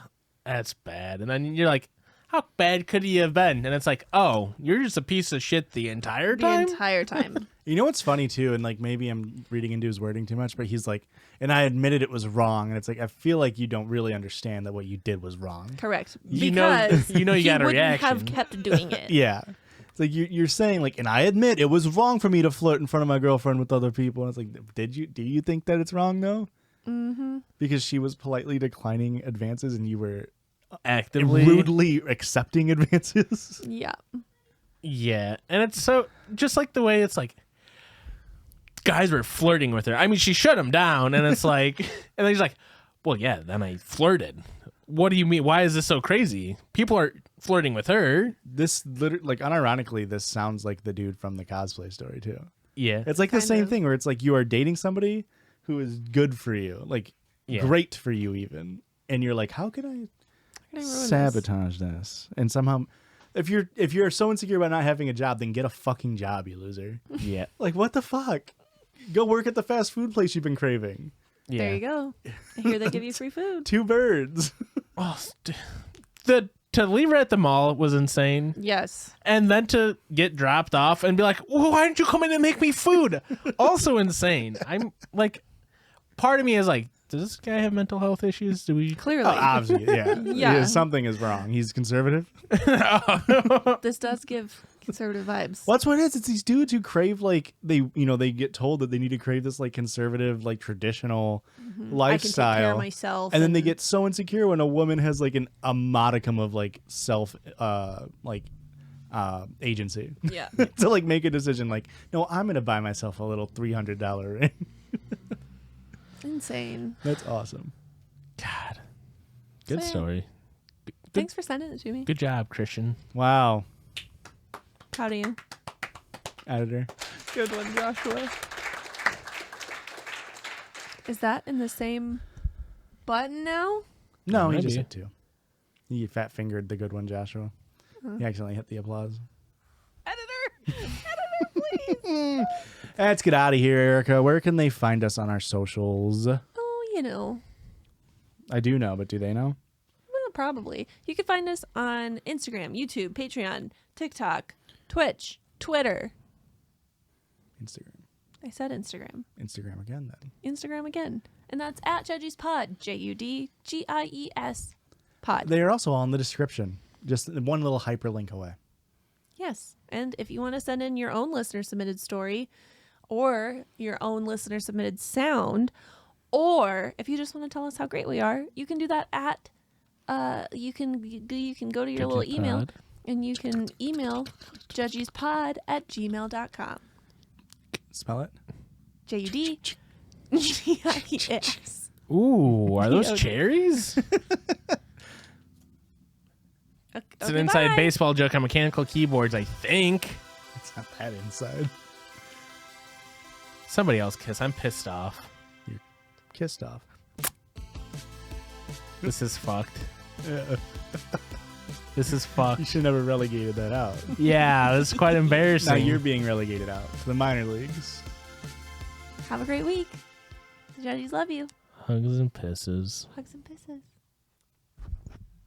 that's bad, and then you're like, how bad could he have been? And it's like, oh, you're just a piece of shit the entire The time? entire time. You know what's funny too, and like maybe I'm reading into his wording too much, but he's like, and I admitted it was wrong, and it's like I feel like you don't really understand that what you did was wrong. Correct. You know- Because you know you he got a wouldn't reaction. have kept doing it. Yeah. It's like you're saying like, and I admit it was wrong for me to flirt in front of my girlfriend with other people. And it's like, do you think that it's wrong though? Mm-hmm. Because she was politely declining advances and you were Actively. rudely accepting advances. Yeah. Yeah. And it's so, just like the way it's like, guys were flirting with her. I mean, she shut him down, and it's like, and then he's like, well, yeah, then I flirted. What do you mean? Why is this so crazy? People are flirting with her. This literally, like, unironically, this sounds like the dude from the cosplay story too. Yeah. It's like the Kind same of. thing where it's like you are dating somebody who is good for you, like Yeah. great for you even, and you're like, how can I Can I ruin this? sabotage this? And somehow, if you're so insecure about not having a job, then get a fucking job, you loser. Yeah. Like, what the fuck? Go work at the fast food place you've been craving. Yeah. There you go. I hear they give you free food. 2 birds. Oh, to leave her at the mall was insane. Yes. And then to get dropped off and be like, well, why didn't you come in and make me food? Also insane. I'm like, part of me is like, does this guy have mental health issues? Do we? Clearly. Obviously, yeah. Yeah. Something is wrong. He's conservative. This does give conservative vibes. Well, that's what it is. It's these dudes who crave, like, they get told that they need to crave this, like, conservative, like, traditional lifestyle. I can take care of myself. And then they get so insecure when a woman has, like, a modicum of, like, self, agency. Yeah. To, like, make a decision, like, no, I'm going to buy myself a little $300 ring. Insane. That's awesome. God. Good Same. story. Thanks for sending it to me. Good job, Christian. Wow. Proud of you. Editor. Good one, Joshua. Is that in the same button now? No, he Maybe. just hit 2. He fat fingered the good one, Joshua. He accidentally hit the applause. Editor! Editor, please! Let's get out of here, Erica. Where can they find us on our socials? Oh, you know. I do know, but do they know? Well, probably. You can find us on Instagram, YouTube, Patreon, TikTok, Twitch, Twitter. Instagram. I said Instagram. Instagram again, then. Instagram again. And that's at Judgies Pod. JUDGIES Pod. They are also all in the description. Just one little hyperlink away. Yes. And if you want to send in your own listener submitted story or your own listener submitted sound, or if you just want to tell us how great we are, you can do that at you can go to your little email Pod. and you can email judgiespod@gmail.com. Spell it. JUDGIES. Ooh, are those Okay. cherries? It's an Okay, inside bye. baseball joke on mechanical keyboards, I think. It's not that inside. Somebody else kiss. I'm pissed off. Kissed off. This is fucked. Yeah. This is You fucked. should never relegated that out. Yeah, this is quite embarrassing. Now you're being relegated out to the minor leagues. Have a great week. The Judgies love you. Hugs and pisses. Hugs and pisses.